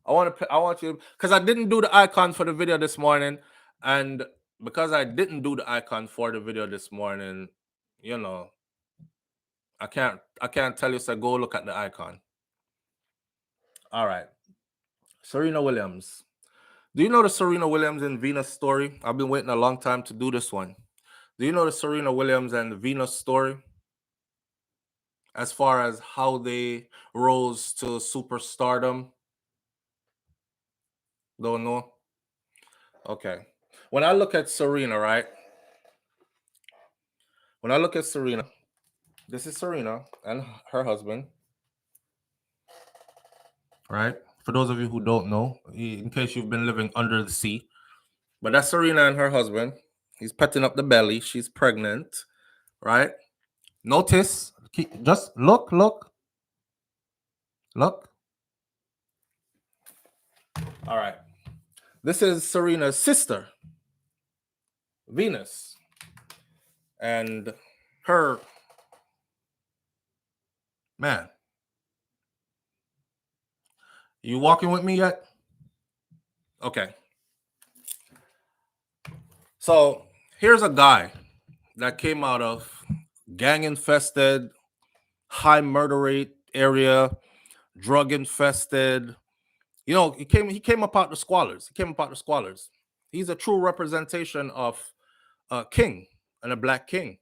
want you, because I didn't do the icon for the video this morning, and because I didn't do the icon for the video this morning, I can't tell you, so go look at the icon. All right. Serena Williams. Do you know the Serena Williams and Venus story? I've been waiting a long time to do this one. Do you know the Serena Williams and Venus story? as far as how they rose to superstardom? Don't know. Okay. When I look at Serena, right? When I look at Serena, this is Serena and her husband, right? For those of you who don't know, in case you've been living under the sea, but that's Serena and her husband. He's petting up the belly. She's pregnant, right? Notice, just look. All right. This is Serena's sister, Venus, and her man. You walking with me yet? Okay. So here's a guy that came out of gang infested, high murder rate area, drug infested. You know, he came up out the squalors. He's a true representation of a king and a black king.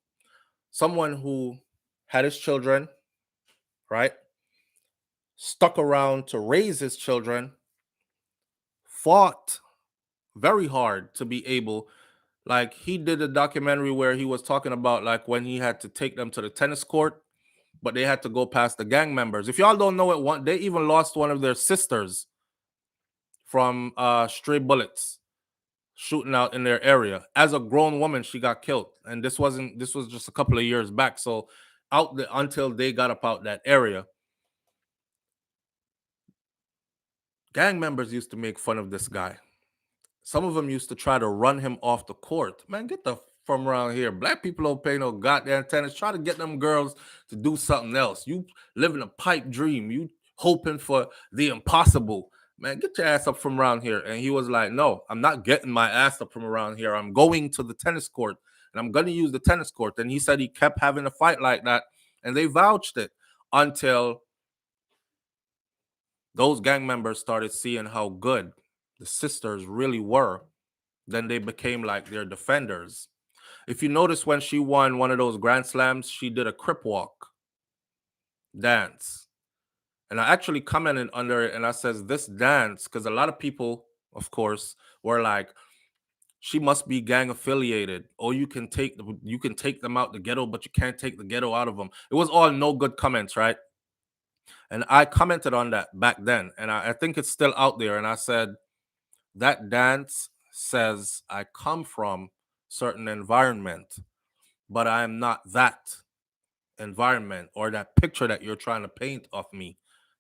Someone who had his children, right? Stuck around to raise his children, fought very hard to be able, like he did a documentary where he was talking about like when he had to take them to the tennis court, but they had to go past the gang members. If y'all don't know it, they even lost one of their sisters from stray bullets shooting out in their area. As a grown woman, she got killed, and this was just a couple of years back. So until they got up out that area, gang members used to make fun of this guy. Some of them used to try to run him off the court. Man, get the from around here. Black people don't pay no goddamn tennis. Try to get them girls to do something else. You living a pipe dream. You hoping for the impossible. Man, get your ass up from around here. And he was like, no, I'm not getting my ass up from around here. I'm going to the tennis court and I'm going to use the tennis court. And he said he kept having a fight like that. And they vouched it until those gang members started seeing how good the sisters really were. Then they became like their defenders. If you notice, when she won one of those Grand Slams, she did a crip walk dance. And I actually commented under it and I says, this dance, because a lot of people, of course, were like, she must be gang affiliated, or you can take them out the ghetto, but you can't take the ghetto out of them. It was all no good comments, right? And I commented on that back then, and I think it's still out there. And I said, that dance says I come from certain environment, but I am not that environment or that picture that you're trying to paint of me.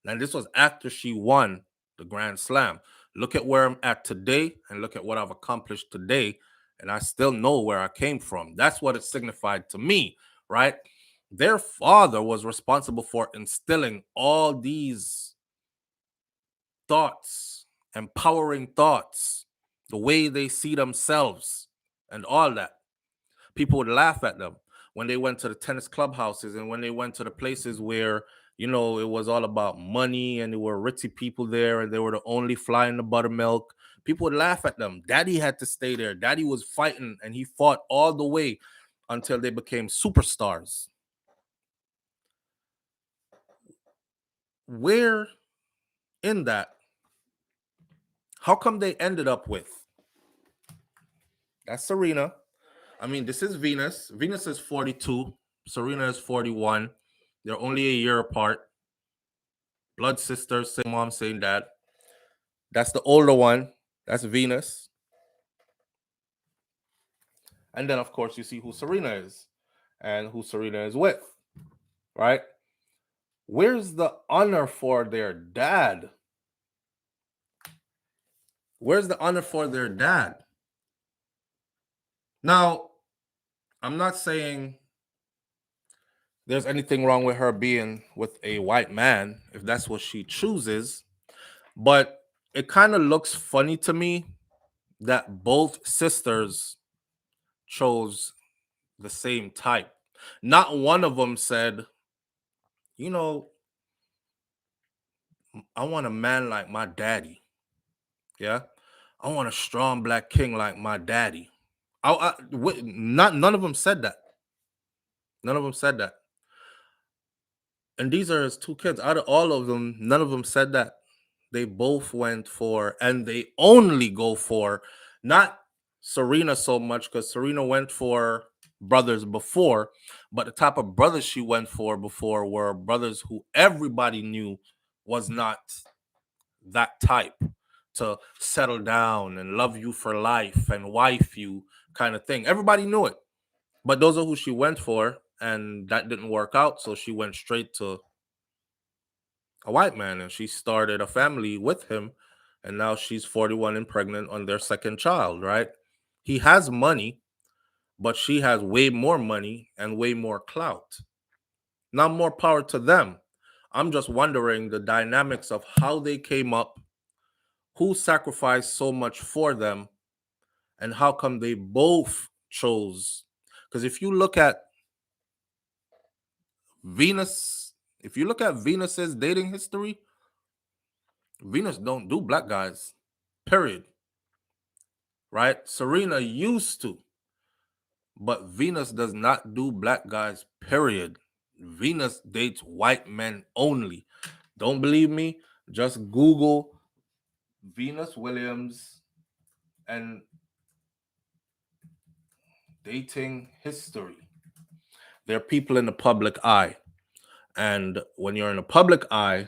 And this was after she won the Grand Slam. Look at where I'm at today and look at what I've accomplished today. And I still know where I came from. That's what it signified to me, right? Their father was responsible for instilling all these thoughts, empowering thoughts, the way they see themselves, and all that. People would laugh at them when they went to the tennis clubhouses and when they went to the places where, you know, it was all about money and there were ritzy people there and they were the only fly in the buttermilk. People would laugh at them. Daddy had to stay there. Daddy was fighting and he fought all the way until they became superstars. Where in that, how come they ended up with? That's Serena. I mean, this is Venus. Venus is 42. Serena is 41. They're only a year apart. Blood sisters, same mom, same dad. That's the older one. That's Venus. And then, of course, you see who Serena is and who Serena is with, right? Where's the honor for their dad? Where's the honor for their dad? Now, I'm not saying there's anything wrong with her being with a white man if that's what she chooses, but it kind of looks funny to me that both sisters chose the same type. Not one of them said, you know, I want a man like my daddy. Yeah. I want a strong black king like my daddy. None of them said that. None of them said that. And these are his two kids. Out of all of them, none of them said that. They both went for, and they only go for, not Serena so much, because Serena went for brothers before, but the type of brothers she went for before were brothers who everybody knew was not that type to settle down and love you for life and wife you kind of thing. Everybody knew it. But those are who she went for, and that didn't work out. So she went straight to a white man and she started a family with him. And now she's 41 and pregnant on their second child, right? He has money, but she has way more money and way more clout. Now, more power to them. I'm just wondering the dynamics of how they came up, who sacrificed so much for them, and how come they both chose. Because Venus, if you look at Venus's dating history, Venus don't do black guys, period. Right? Serena used to, but Venus does not do black guys, period. Venus dates white men only. Don't believe me? Just Google Venus Williams and dating history. They're people in the public eye. And when you're in the public eye,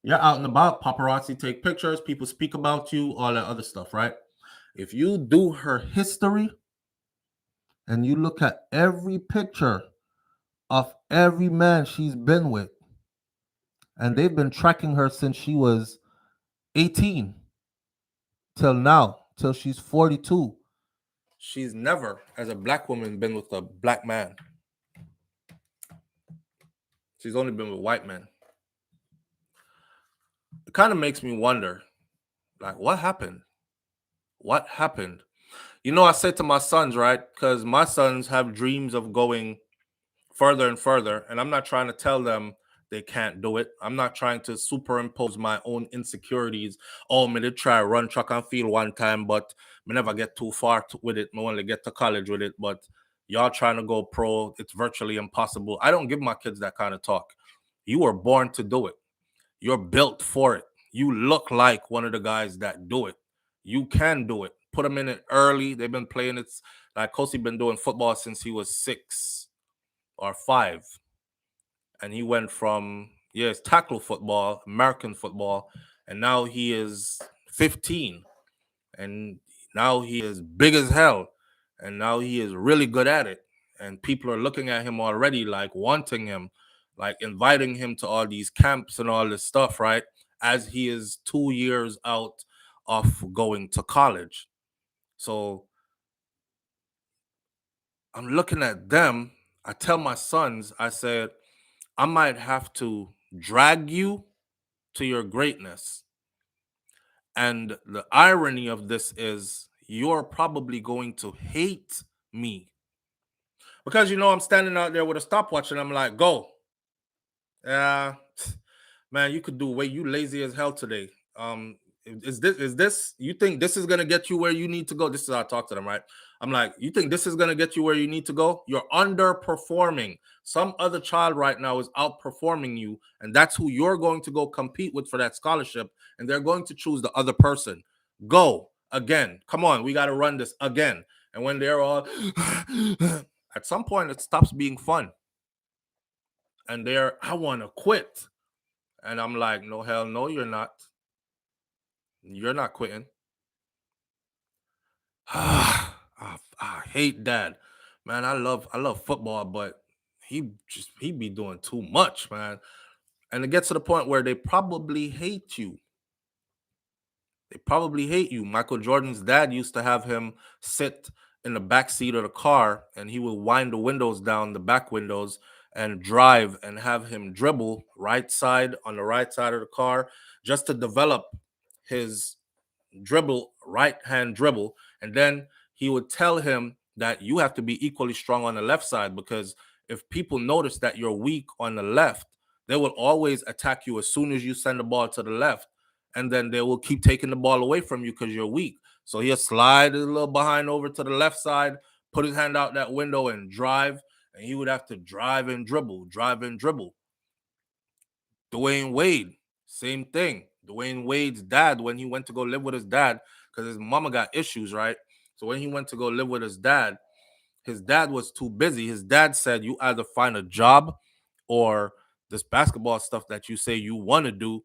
you're out and about, paparazzi take pictures, people speak about you, all that other stuff, right? If you do her history and you look at every picture of every man she's been with, and they've been tracking her since she was 18 till now, till she's 42. She's never, as a black woman, been with a black man. She's only been with white men. It kind of makes me wonder, like, what happened? What happened? You know, I said to my sons, right? Because my sons have dreams of going further and further, and I'm not trying to tell them they can't do it. I'm not trying to superimpose my own insecurities. Oh, me did try run track and field one time, but me never get too far with it. Me only get to college with it, but y'all trying to go pro, it's virtually impossible. I don't give my kids that kind of talk. You were born to do it. You're built for it. You look like one of the guys that do it. You can do it. Put them in it early. They've been playing it. Like Kosi been doing football since he was 6 or 5. And he went from, yes, tackle football, American football, and now he is 15. And now he is big as hell. And now he is really good at it. And people are looking at him already, like wanting him, like inviting him to all these camps and all this stuff, right? As he is 2 years out of going to college. So I'm looking at them. I tell my sons, I said, I might have to drag you to your greatness. And the irony of this is you're probably going to hate me. Because you know I'm standing out there with a stopwatch and I'm like, go. Yeah, man, you could do way you lazy as hell today. Is this you think this is gonna get you where you need to go? This is how I talk to them, right? I'm like, you think this is gonna get you where you need to go? You're underperforming. Some other child right now is outperforming you, and that's who you're going to go compete with for that scholarship, and they're going to choose the other person. Go again. Come on, we gotta run this again. And when they're all at some point it stops being fun. And I want to quit. And I'm like, no, hell no, you're not. You're not quitting. I hate Dad. Man, I love football, but he be doing too much, man. And it gets to the point where they probably hate you. They probably hate you. Michael Jordan's dad used to have him sit in the back seat of the car and he would wind the windows down, the back windows, and drive and have him dribble on the right side of the car just to develop his right hand dribble. And then he would tell him that you have to be equally strong on the left side, because if people notice that you're weak on the left, they will always attack you as soon as you send the ball to the left, and then they will keep taking the ball away from you because you're weak. So he'll slide a little behind over to the left side, put his hand out that window and drive, and he would have to drive and dribble, drive and dribble. Dwayne Wade, same thing. Dwayne Wade's dad, when he went to go live with his dad, because his mama got issues, right? So when he went to go live with his dad was too busy. His dad said, you either find a job or this basketball stuff that you say you want to do,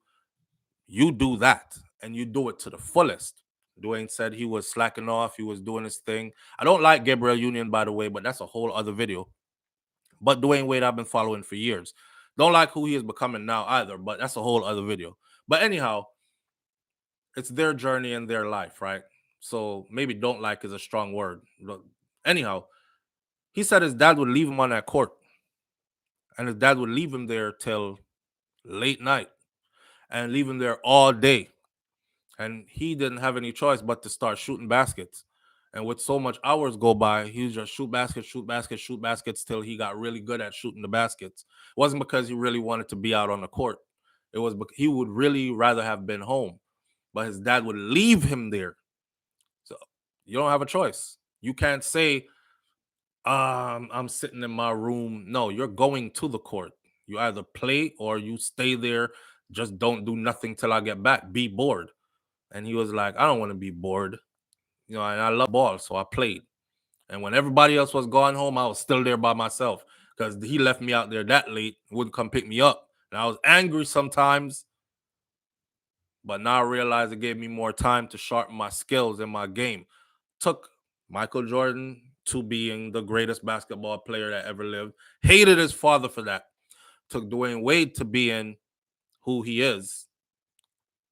you do that and you do it to the fullest. Dwayne said he was slacking off. He was doing his thing. I don't like Gabriel Union, by the way, but that's a whole other video. But Dwayne Wade, I've been following for years. Don't like who he is becoming now either, but that's a whole other video. But anyhow, it's their journey and their life, right? So maybe don't like is a strong word. But anyhow, he said his dad would leave him on that court. And his dad would leave him there till late night and leave him there all day. And he didn't have any choice but to start shooting baskets. And with so much hours go by, he would just shoot baskets, shoot baskets, shoot baskets till he got really good at shooting the baskets. It wasn't because he really wanted to be out on the court. It was because he would really rather have been home. But his dad would leave him there. So you don't have a choice. You can't say, I'm sitting in my room. No, you're going to the court. You either play or you stay there. Just don't do nothing till I get back. Be bored. And he was like, I don't want to be bored. You know, and I love ball, so I played. And when everybody else was going home, I was still there by myself because he left me out there that late, wouldn't come pick me up. And I was angry sometimes, but now I realize it gave me more time to sharpen my skills in my game. Took Michael Jordan to being the greatest basketball player that ever lived. Hated his father for that. Took Dwayne Wade to being who he is.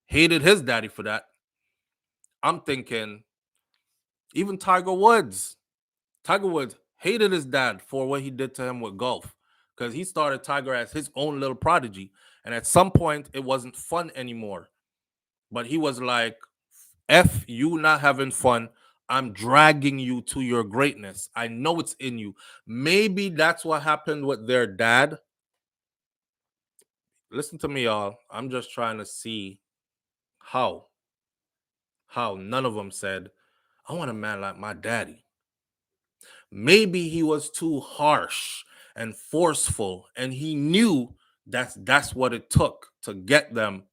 Hated his daddy for that. I'm thinking, even Tiger Woods hated his dad for what he did to him with golf because he started Tiger as his own little prodigy. And at some point, it wasn't fun anymore. But he was like, F you not having fun. I'm dragging you to your greatness. I know it's in you. Maybe that's what happened with their dad. Listen to me, y'all. I'm just trying to see how none of them said, I want a man like my daddy. Maybe he was too harsh and forceful, and he knew that's what it took to get them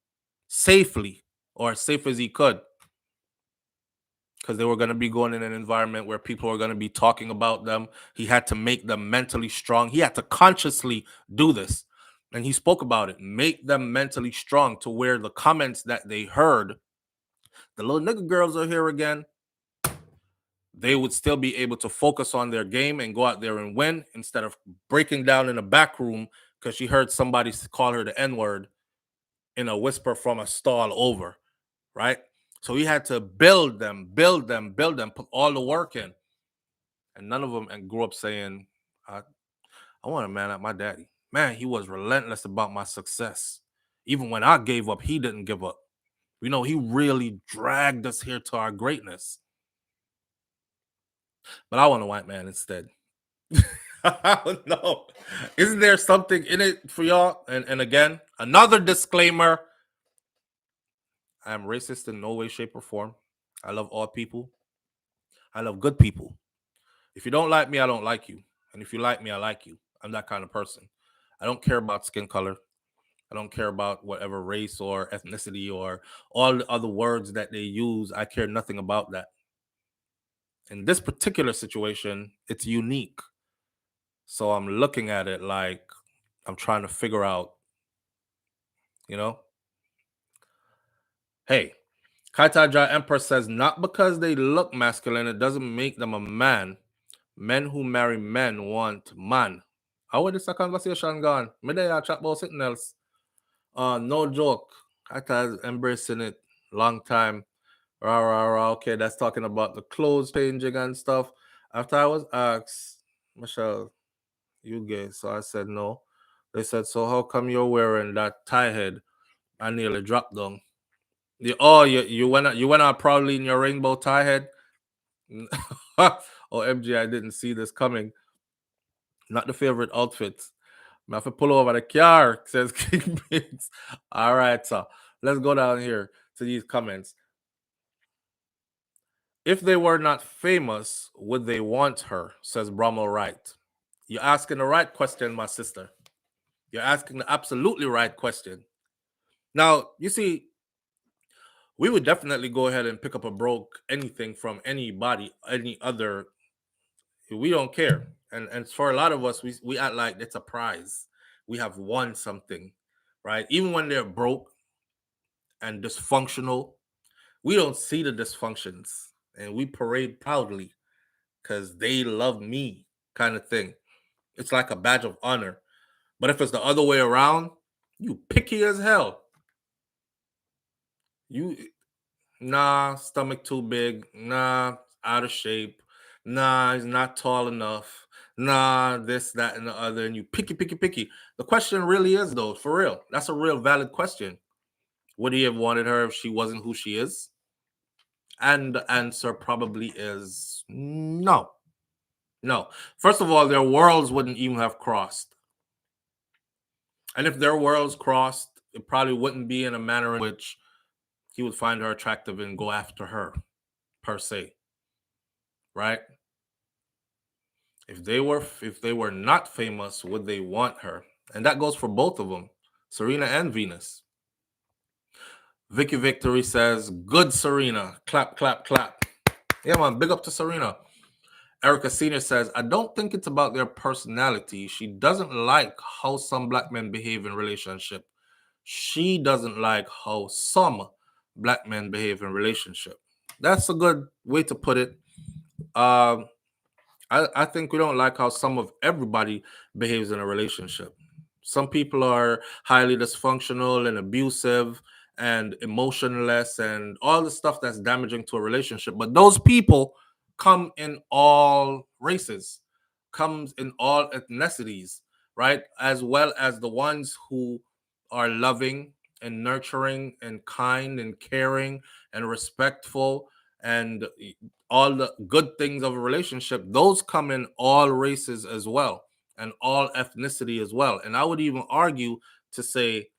safely or as safe as he could. Because they were going to be going in an environment where people are going to be talking about them. He had to make them mentally strong. He had to consciously do this. And he spoke about it. Make them mentally strong to where the comments that they heard, the little nigga girls are here again, they would still be able to focus on their game and go out there and win instead of breaking down in a back room because she heard somebody call her the N-word in a whisper from a stall over, right? So he had to build them, put all the work in. And none of them grew up saying, I want a man like my daddy. Man, he was relentless about my success. Even when I gave up, he didn't give up. You know, he really dragged us here to our greatness. But I want a white man instead. I don't know. Isn't there something in it for y'all? And again, another disclaimer. I am racist in no way, shape, or form. I love all people. I love good people. If you don't like me, I don't like you. And if you like me, I like you. I'm that kind of person. I don't care about skin color. I don't care about whatever race or ethnicity or all the other words that they use. I care nothing about that. In this particular situation, it's unique. So I'm looking at it like I'm trying to figure out, you know? Hey, Kaitaja Empress says, not because they look masculine, it doesn't make them a man. Men who marry men want man. How is this conversation gone? Me there chat about something else. No joke. Kaita's embracing it long time. Rah, rah, rah. Okay, that's talking about the clothes changing and stuff. After I was asked, Michelle, you gay? So I said no. They said, so how come you're wearing that tie head? I nearly dropped down. You went out proudly in your rainbow tie head. Oh, MG, I didn't see this coming. Not the favorite outfits. I have to pull over the car, says King Biggs. All right, so let's go down here to these comments. If they were not famous, would they want her? Says Brahmo Wright. You're asking the right question, my sister. You're asking the absolutely right question. Now, you see, we would definitely go ahead and pick up a broke anything from anybody, any other. We don't care. And for a lot of us, we act like it's a prize. We have won something, right? Even when they're broke and dysfunctional, we don't see the dysfunctions and we parade proudly because they love me, kind of thing. It's like a badge of honor. But if it's the other way around, you picky as hell. You Nah, stomach too big. Nah, out of shape. Nah, he's not tall enough. Nah, this, that, and the other. And you picky, picky, picky. The question really is, though, for real. That's a real valid question. Would he have wanted her if she wasn't who she is? And the answer probably is no. No. First of all, their worlds wouldn't even have crossed. And if their worlds crossed, it probably wouldn't be in a manner in which he would find her attractive and go after her, per se. Right? If they were not famous, would they want her? And that goes for both of them, Serena and Venus. Vicky Victory says, "Good Serena, clap, clap, clap." Yeah, man, big up to Serena. Erica Senior says, "I don't think it's about their personality. She doesn't like how some black men behave in relationship. She doesn't like how some black men behave in relationship." That's a good way to put it. I think we don't like how some of everybody behaves in a relationship. Some people are highly dysfunctional and abusive and emotionless and all the stuff that's damaging to a relationship. But those people come in all races, comes in all ethnicities, right? As well as the ones who are loving and nurturing and kind and caring and respectful and all the good things of a relationship, those come in all races as well and all ethnicity as well. And I would even argue to say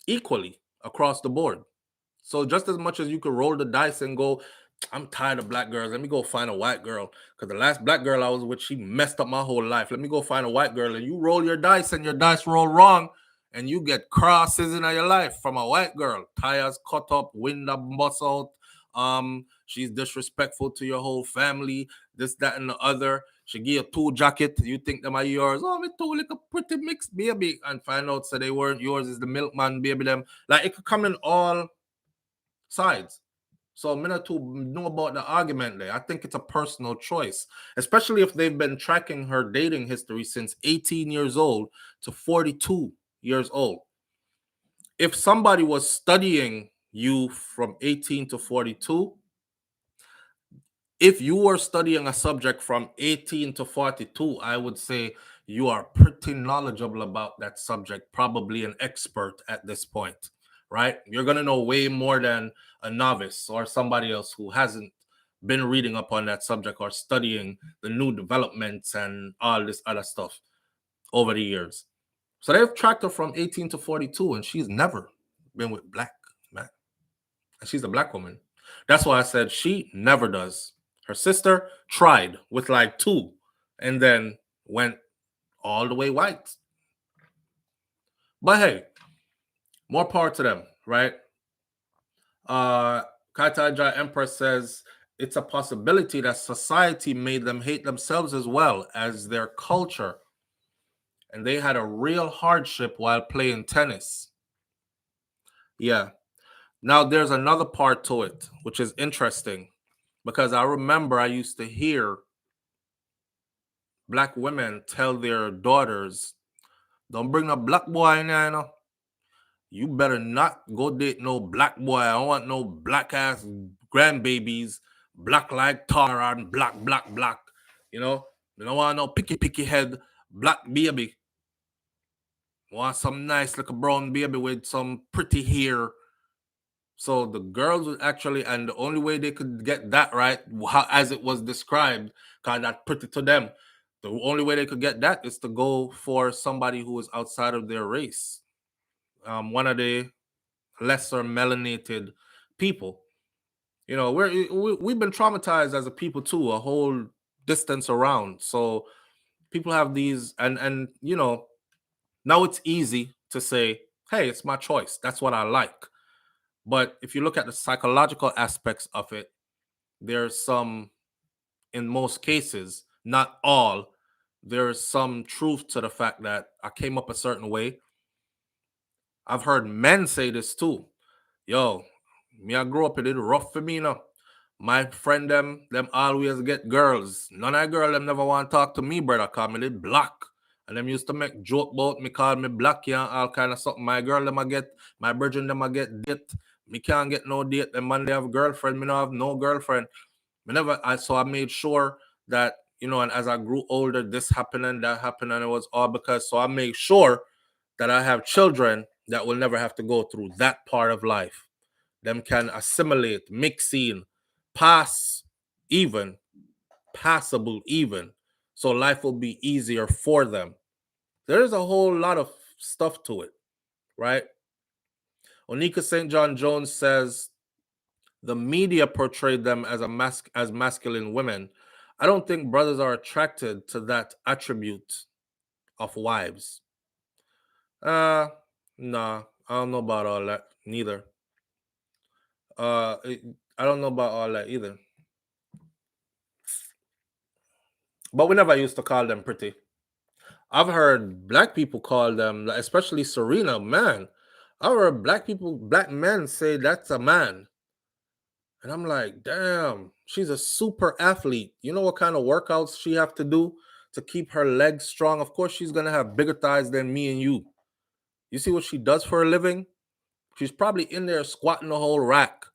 equally across the board. So just as much as you could roll the dice and go, I'm tired of black girls, let me go find a white girl. Because the last black girl I was with, she messed up my whole life. Let me go find a white girl. And you roll your dice and your dice roll wrong. And you get crosses in your life from a white girl. Tires cut up, window bust out. She's disrespectful to your whole family. This, that, and the other. She give you two jacket. You think them are yours. Oh, me two like a pretty mixed baby. And find out so they weren't yours. Is the milkman baby them. Like it could come in all sides. So I'm not to know about the argument there. I think it's a personal choice, especially if they've been tracking her dating history since 18 years old to 42 years old. If somebody was studying you from 18 to 42, if you were studying a subject from 18 to 42, I would say you are pretty knowledgeable about that subject, probably an expert at this point, right? You're going to know way more than a novice or somebody else who hasn't been reading up on that subject or studying the new developments and all this other stuff over the years. So they've tracked her from 18 to 42, and she's never been with black men. And she's a black woman. That's why I said she never does. Her sister tried with like two and then went all the way white. But hey, more power to them, right? Kataja Empress says it's a possibility that society made them hate themselves as well as their culture. And they had a real hardship while playing tennis. Yeah. Now there's another part to it, which is interesting because I remember I used to hear black women tell their daughters, don't bring a black boy in here, you know. You better not go date no black boy. I don't want no black ass grandbabies, black like tar and black, black, black. You know, you don't want no picky, picky head black baby. Want some nice little brown baby with some pretty hair. So the girls would actually, and the only way they could get that right, as it was described, kind of pretty to them, the only way they could get that is to go for somebody who is outside of their race, one of the lesser melanated people. You know, we've been traumatized as a people too, a whole distance around. So people have these, and you know, now it's easy to say, hey, it's my choice. That's what I like. But if you look at the psychological aspects of it, there's some, in most cases, not all, there's some truth to the fact that I came up a certain way. I've heard men say this too. Yo, me I grew up, it rough for me now. My friend them always get girls. None of girl them never want to talk to me, brother, call me did black. And them used to make joke about me, call me black, yeah, all kind of something. My girl them I get, my virgin them I get date. Me can't get no date. Them man they have girlfriend, me no have no girlfriend. So I made sure that, you know, and as I grew older, this happened and that happened, and it was all because, so I made sure that I have children that will never have to go through that part of life. Them can assimilate, mixing, pass, even, passable, even. So life will be easier for them. There's a whole lot of stuff to it, right? Onika St. John Jones says the media portrayed them as as masculine women. I don't think brothers are attracted to that attribute of wives. Nah, I don't know about all that neither. I don't know about all that either. But we never used to call them pretty. I've heard black people call them, especially Serena, man. I've heard black men say that's a man. And I'm like, damn, she's a super athlete. You know what kind of workouts she have to do to keep her legs strong? Of course, she's gonna have bigger thighs than me and you. You see what she does for a living? She's probably in there squatting the whole rack.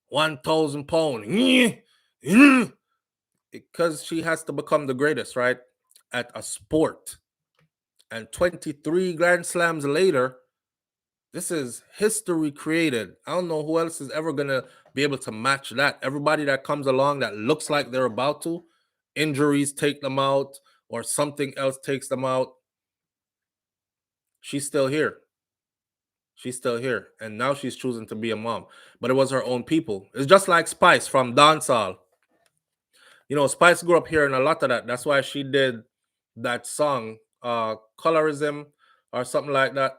1,000 pounds. Because she has to become the greatest, right? At a sport. And 23 Grand Slams later, this is history created. I don't know who else is ever going to be able to match that. Everybody that comes along that looks like they're about to, injuries take them out or something else takes them out. She's still here. She's still here. And now she's choosing to be a mom. But it was her own people. It's just like Spice from Dancehall. You know, Spice grew up hearing a lot of that. That's why she did that song, Colorism or something like that.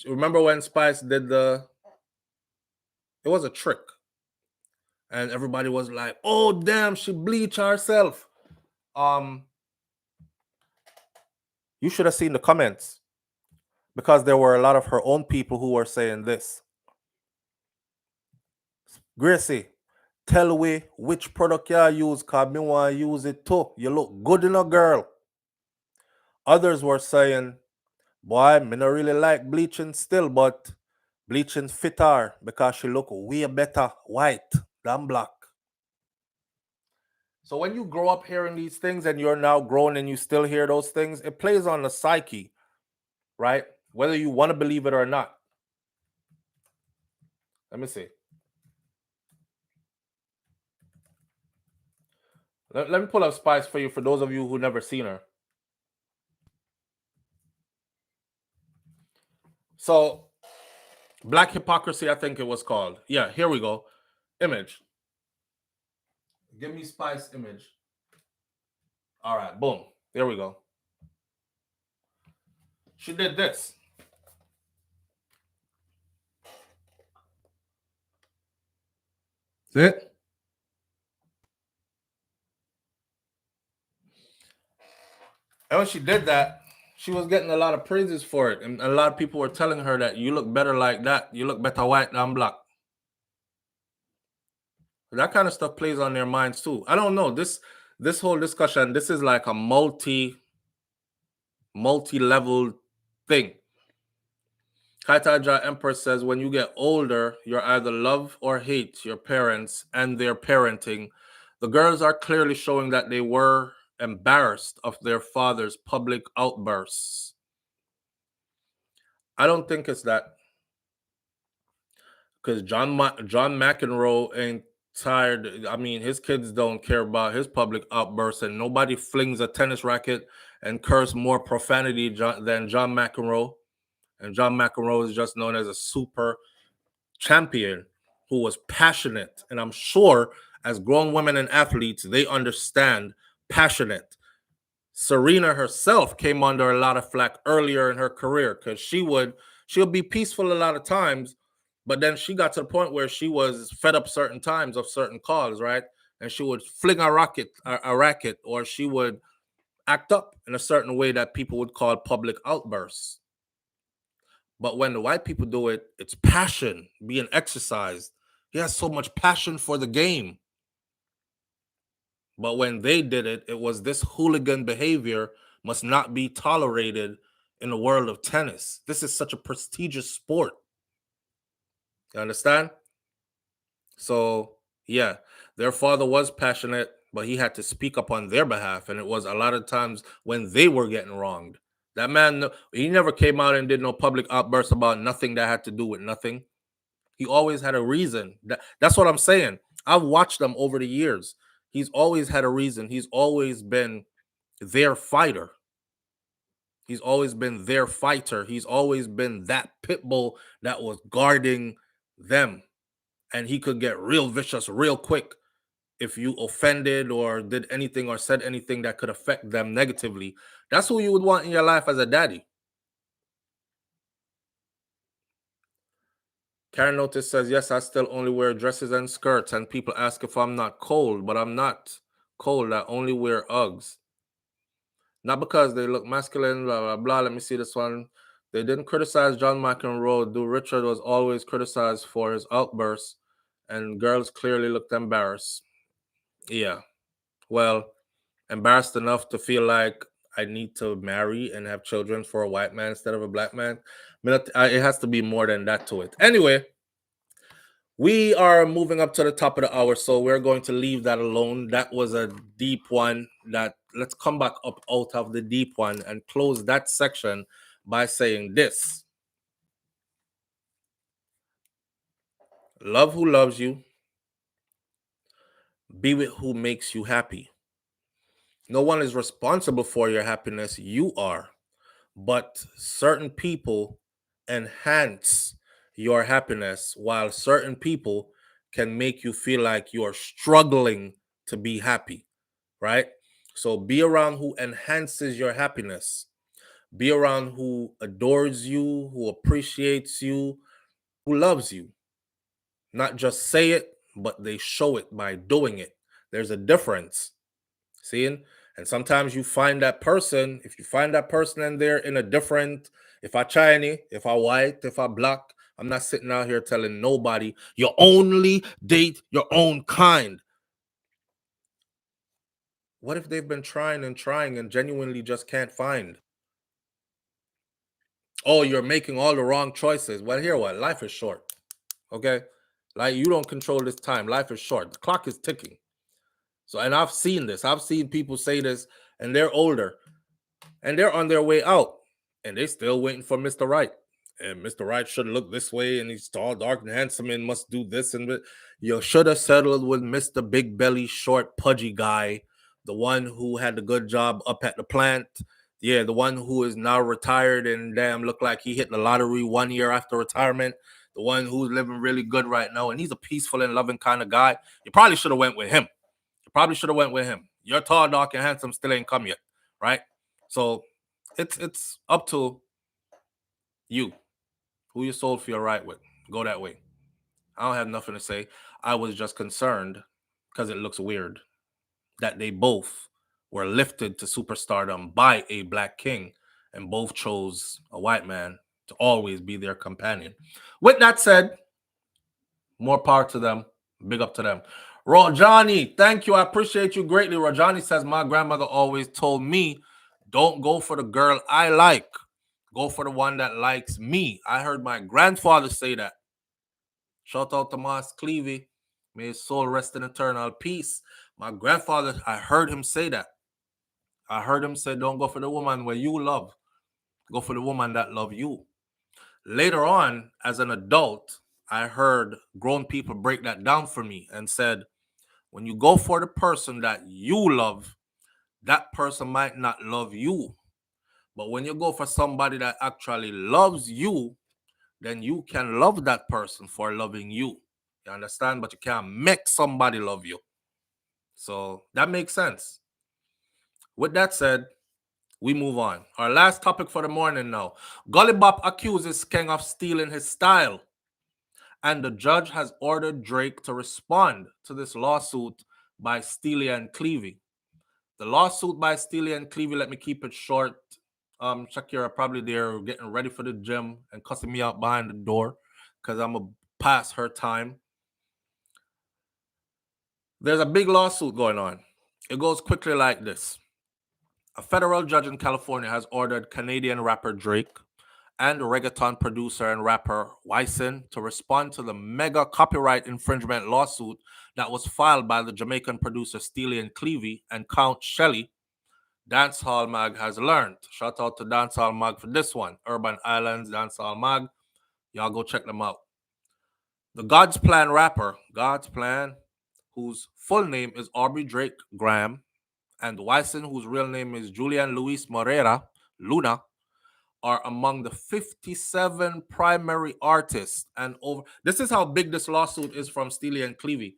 Remember when Spice did it was a trick. And everybody was like, oh, damn, she bleached herself. You should have seen the comments because there were a lot of her own people who were saying this. Gracie, tell we which product you use because me want to use it too. You look good in a girl. Others were saying, boy, me not really like bleaching still, but bleaching fit her because she look way better white than black. So when you grow up hearing these things and you're now grown and you still hear those things, it plays on the psyche, right? Whether you want to believe it or not. Let me see. Let me pull up Spice for you for those of you who never seen her. So, Black Hypocrisy, I think it was called. Yeah, here we go. Image. Give me Spice image. All right, boom. There we go. She did this. See it? And when she did that, she was getting a lot of praises for it. And a lot of people were telling her that you look better like that. You look better white than black. That kind of stuff plays on their minds too. I don't know. This whole discussion, this is like a multi-level thing. Kaitaja Empress says when you get older, you're either love or hate your parents and their parenting. The girls are clearly showing that they were embarrassed of their father's public outbursts. I don't think it's that. Because John McEnroe ain't tired. I mean, his kids don't care about his public outbursts, and nobody flings a tennis racket and curse more profanity than John McEnroe. And John McEnroe is just known as a super champion who was passionate. And I'm sure as grown women and athletes, they understand passionate. Serena herself came under a lot of flack earlier in her career because she'll be peaceful a lot of times, but then she got to the point where she was fed up certain times of certain calls, right? And she would fling a racket, or she would act up in a certain way that people would call public outbursts. But when the white people do it, it's passion being exercised. He has so much passion for the game. But when they did it, it was this hooligan behavior must not be tolerated in the world of tennis. This is such a prestigious sport. You understand? So, yeah, their father was passionate, but he had to speak up on their behalf. And it was a lot of times when they were getting wronged. That man, he never came out and did no public outbursts about nothing that had to do with nothing. He always had a reason. That's what I'm saying. I've watched them over the years. He's always had a reason. He's always been their fighter. He's always been their fighter. He's always been that pit bull that was guarding them. And he could get real vicious real quick if you offended or did anything or said anything that could affect them negatively. That's who you would want in your life as a daddy. Karen Notice says, yes, I still only wear dresses and skirts, and people ask if I'm not cold, but I'm not cold. I only wear Uggs. Not because they look masculine, blah, blah, blah. Let me see this one. They didn't criticize John McEnroe. Do Richard was always criticized for his outbursts, and girls clearly looked embarrassed. Yeah. Well, embarrassed enough to feel like I need to marry and have children for a white man instead of a black man. It has to be more than that to it. Anyway, we are moving up to the top of the hour, so we're going to leave that alone. That was a deep one. Let's come back up out of the deep one and close that section by saying this. Love who loves you. Be with who makes you happy. No one is responsible for your happiness. You are. But certain people enhance your happiness, while certain people can make you feel like you're struggling to be happy, right? So be around who enhances your happiness. Be around who adores you, who appreciates you, who loves you. Not just say it, but they show it by doing it. There's a difference. Seeing? And sometimes you find that person, if you find that person and they're in a different, if I Chinese, if I white, if I black, I'm not sitting out here telling nobody, you only date your own kind. What if they've been trying and genuinely just can't find? Oh, you're making all the wrong choices. Well, here what? Life is short. Okay? Like, you don't control this time. Life is short. The clock is ticking. So, and I've seen this. I've seen people say this, and they're older, and they're on their way out, and they're still waiting for Mr. Right. And Mr. Right should look this way, and he's tall, dark, and handsome, and must do this. And you should have settled with Mr. Big Belly, short, pudgy guy, the one who had the good job up at the plant. Yeah, the one who is now retired and damn look like he hit the lottery 1 year after retirement. The one who's living really good right now, and he's a peaceful and loving kind of guy. You probably should have went with him. Your tall, dark, and handsome still ain't come yet, right? So it's up to you, who your soul feel right with. Go that way. I don't have nothing to say. I was just concerned because it looks weird that they both were lifted to superstardom by a black king, and both chose a white man to always be their companion. With that said, more power to them. Big up to them. Rajani, thank you. I appreciate you greatly. Rajani says, my grandmother always told me, don't go for the girl I like. Go for the one that likes me. I heard my grandfather say that. Shout out to Mas Clevey. May his soul rest in eternal peace. My grandfather, I heard him say that. I heard him say, don't go for the woman where you love. Go for the woman that love you. Later on, as an adult, I heard grown people break that down for me and said, when you go for the person that you love, that person might not love you. But when you go for somebody that actually loves you, then you can love that person for loving you. You understand? But you can't make somebody love you. So that makes sense. With that said, we move on. Our last topic for the morning now. Gully Bop accuses King of stealing his style. And the judge has ordered Drake to respond to this lawsuit by Steely and Clevie. The lawsuit by Steely and Clevie, let me keep it short. Shakira probably there getting ready for the gym and cussing me out behind the door because I'm going to pass her time. There's a big lawsuit going on. It goes quickly like this. A federal judge in California has ordered Canadian rapper Drake and reggaeton producer and rapper Wyson to respond to the mega copyright infringement lawsuit that was filed by the Jamaican producer Steely and Clevie and Count Shelley. Dancehall Mag has learned. Shout out to Dancehall Mag for this one. Urban Islands, Dancehall Mag. Y'all go check them out. The God's Plan rapper, God's Plan, whose full name is Aubrey Drake Graham, and Wyson, whose real name is Julian Luis Moreira Luna, are among the 57 primary artists and over. This is how big this lawsuit is from Steely and Clevie.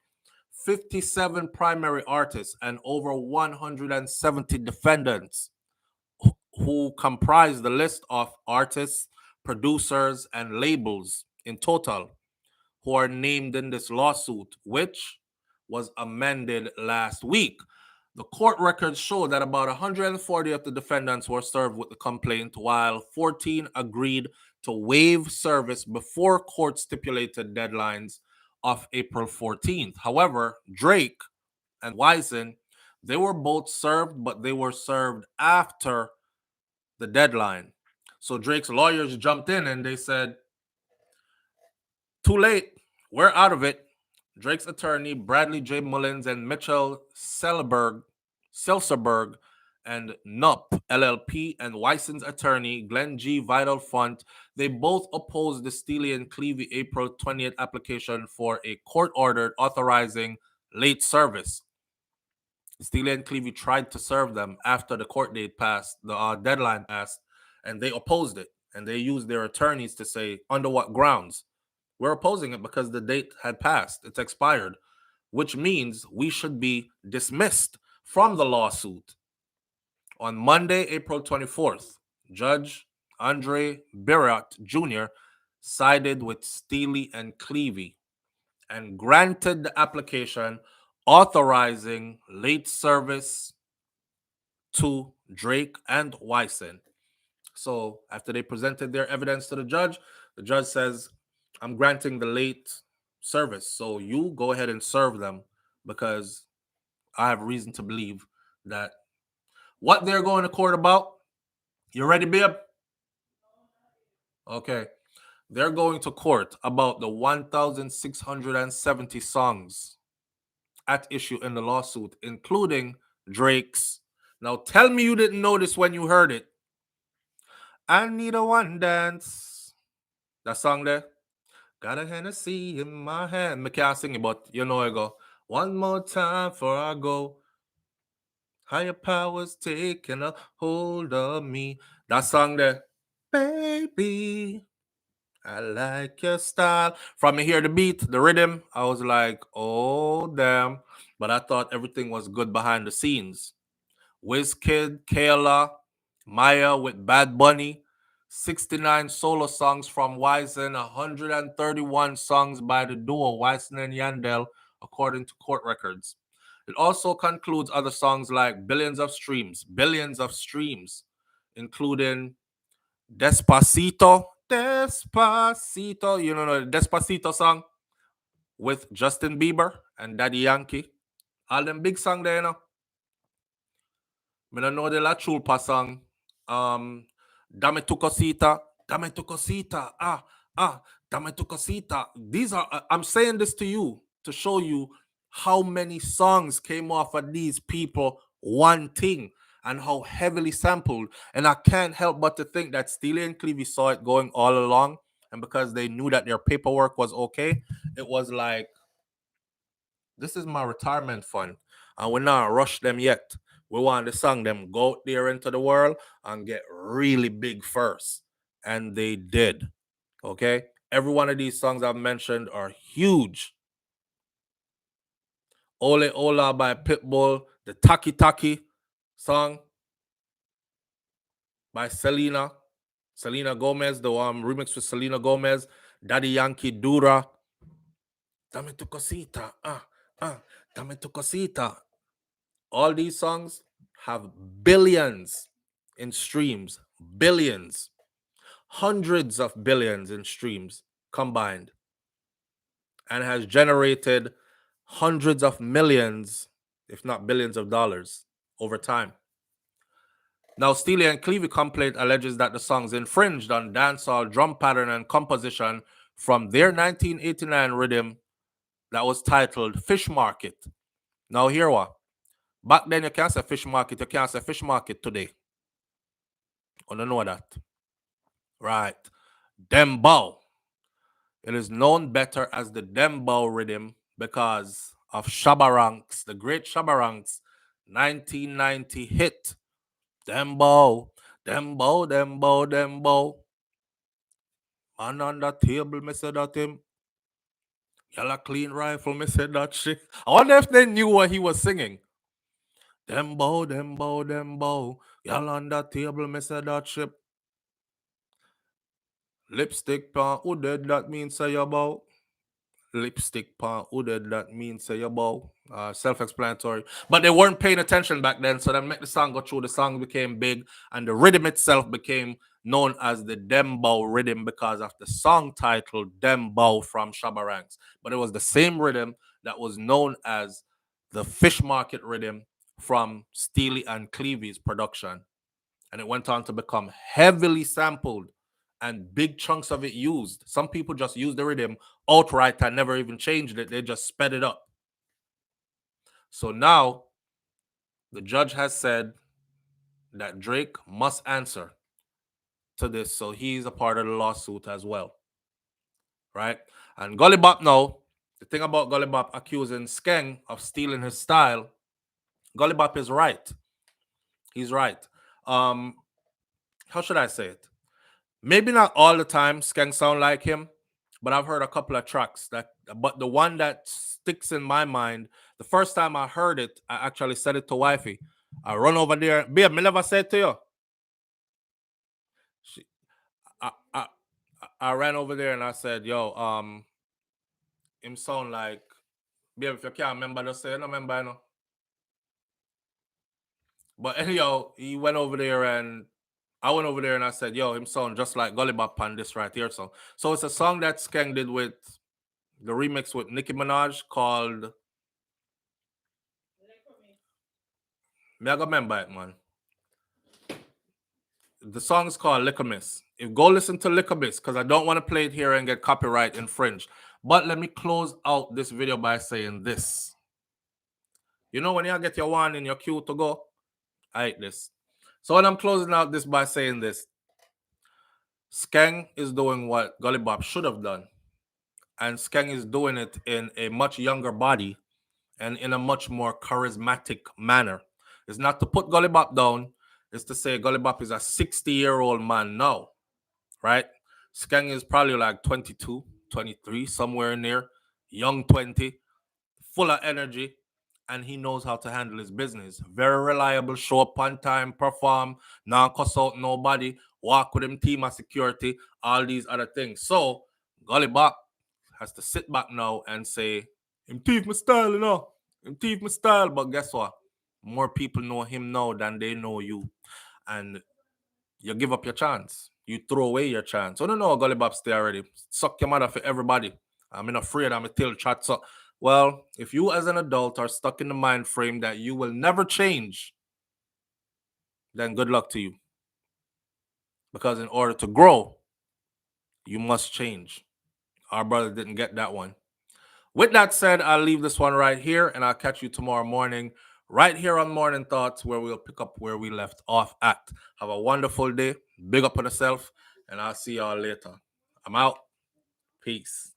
57 primary artists and over 170 defendants who comprise the list of artists, producers, and labels in total who are named in this lawsuit, which was amended last week. The court records show that about 140 of the defendants were served with the complaint, while 14 agreed to waive service before court stipulated deadlines of April 14th. However, Drake and Wyson, they were both served, but they were served after the deadline. So Drake's lawyers jumped in and they said, too late, we're out of it. Drake's attorney, Bradley J. Mullins, and Mitchell Selserberg and Nup LLP, and Wyson's attorney, Glenn G. Vital Font, they both opposed the Steely and Clevie April 20th application for a court order authorizing late service. Steely and Clevie tried to serve them after the court date passed, the deadline passed, and they opposed it. And they used their attorneys to say, under what grounds? We're opposing it because the date had passed. It's expired, which means we should be dismissed from the lawsuit. On Monday, April 24th, Judge Andre Birat Jr. sided with Steely and Clevie and granted the application authorizing late service to Drake and Wyson. So after they presented their evidence to the judge says, I'm granting the late service. So you go ahead and serve them because I have reason to believe that what they're going to court about. You ready, babe? Okay. They're going to court about the 1,670 songs at issue in the lawsuit, including Drake's. Now tell me you didn't notice when you heard it. I need a one dance. That song there. Got a Hennessy in my hand. I can't sing it, but you know I go. One more time before I go. Higher powers taking a hold of me. That song there. Baby, I like your style. From me hear the beat, the rhythm, I was like, oh damn. But I thought everything was good behind the scenes. Wizkid, Kayla, Maya with Bad Bunny, 69 solo songs from Wyson, 131 songs by the duo Wyson and Yandel, according to court records. It also concludes other songs like billions of streams, including Despacito, you know the Despacito song with Justin Bieber and Daddy Yankee. All them big songs there, you know. I don't know the La Chulpa song. Dame tu cosita, dame tu cosita, dame tu cosita. These are, I'm saying this to you to show you how many songs came off of these people wanting and how heavily sampled. And I can't help but to think that Steely and Clevie saw it going all along. And because they knew that their paperwork was okay, it was like, this is my retirement fund. And we're not rush them yet. We want the song them go out there into the world and get really big first. And they did. Okay? Every one of these songs I've mentioned are huge. Ole Ola by Pitbull, the Taki Taki song by Selena Gomez, the remix with Selena Gomez, Daddy Yankee Dura, Dame tu cosita, Dame tu cosita. All these songs have billions in streams, billions, hundreds of billions in streams combined, and has generated hundreds of millions, if not billions of dollars over time. Now, Steely and Clevie complaint alleges that the songs infringed on dancehall drum pattern and composition from their 1989 rhythm that was titled Fish Market. Now, hear what? Back then, you can't say fish market. You can't say fish market today. I don't know that. Right. Dembow. It is known better as the Dembow rhythm because of Shabba Ranks, the great Shabba Ranks 1990 hit. Dembow, Dembow, Dembow, Dembow. Man on the table, me said that him. Yalla clean rifle, me said that shit. I wonder if they knew what he was singing. Dembow, Dembow, Dembow. Yalla on the table, me said that shit. Lipstick pan, who did that mean say about? Lipstick pan, who did that mean say about? Self-explanatory. But they weren't paying attention back then, so they make the song go through. The song became big, and the rhythm itself became known as the Dembow rhythm because of the song title Dembow from Shabba Ranks. But it was the same rhythm that was known as the Fish Market rhythm from Steely and Clevie's production. And it went on to become heavily sampled and big chunks of it used. Some people just used the rhythm outright and never even changed it. They just sped it up. So now the judge has said that Drake must answer to this. So he's a part of the lawsuit as well. Right? And Gully Bop now, the thing about Gully Bop accusing Skeng of stealing his style, Gully Bop is right. He's right. How should I say it? Maybe not all the time Skeng sound like him, but I've heard a couple of tracks but the one that sticks in my mind, the first time I heard it, I actually said it to wifey. I run over there. Babe, me never said to you. I ran over there and I said, yo, him sound like, babe, if you can't remember, just say, I don't remember, you know. But anyhow, he went over there and I went over there and I said, yo, him sound just like Gully Bop on this right here. So it's a song that Skeng did with the remix with Nicki Minaj called Me I remember it, man. The song is called Liquor Miss. Go listen to Liquor Miss because I don't want to play it here and get copyright infringed. But let me close out this video by saying this. You know when you get your one in your queue to go? I hate this. So when I'm closing out this by saying this, Skeng is doing what Gully Bop should have done. And Skeng is doing it in a much younger body and in a much more charismatic manner. It's not to put Gully Bop down. It's to say Gully Bop is a 60-year-old man now, right? Skeng is probably like 22, 23, somewhere in there. Young 20, full of energy, and he knows how to handle his business. Very reliable, show up on time, perform, not cuss out nobody, walk with him team of security, all these other things. So Gully Bop has to sit back now and say, him thief my style, you know. Him thief my style. But guess what? More people know him now than they know you. And you give up your chance. You throw away your chance. Oh, no, Gully Bop stay already. Suck your mother for everybody. I'm not afraid I'm a tail chat. So, well, if you as an adult are stuck in the mind frame that you will never change, then good luck to you. Because in order to grow, you must change. Our brother didn't get that one. With that said, I'll leave this one right here, and I'll catch you tomorrow morning, right here on Morning Thoughts, where we'll pick up where we left off at. Have a wonderful day. Big up on yourself, and I'll see y'all later. I'm out. Peace.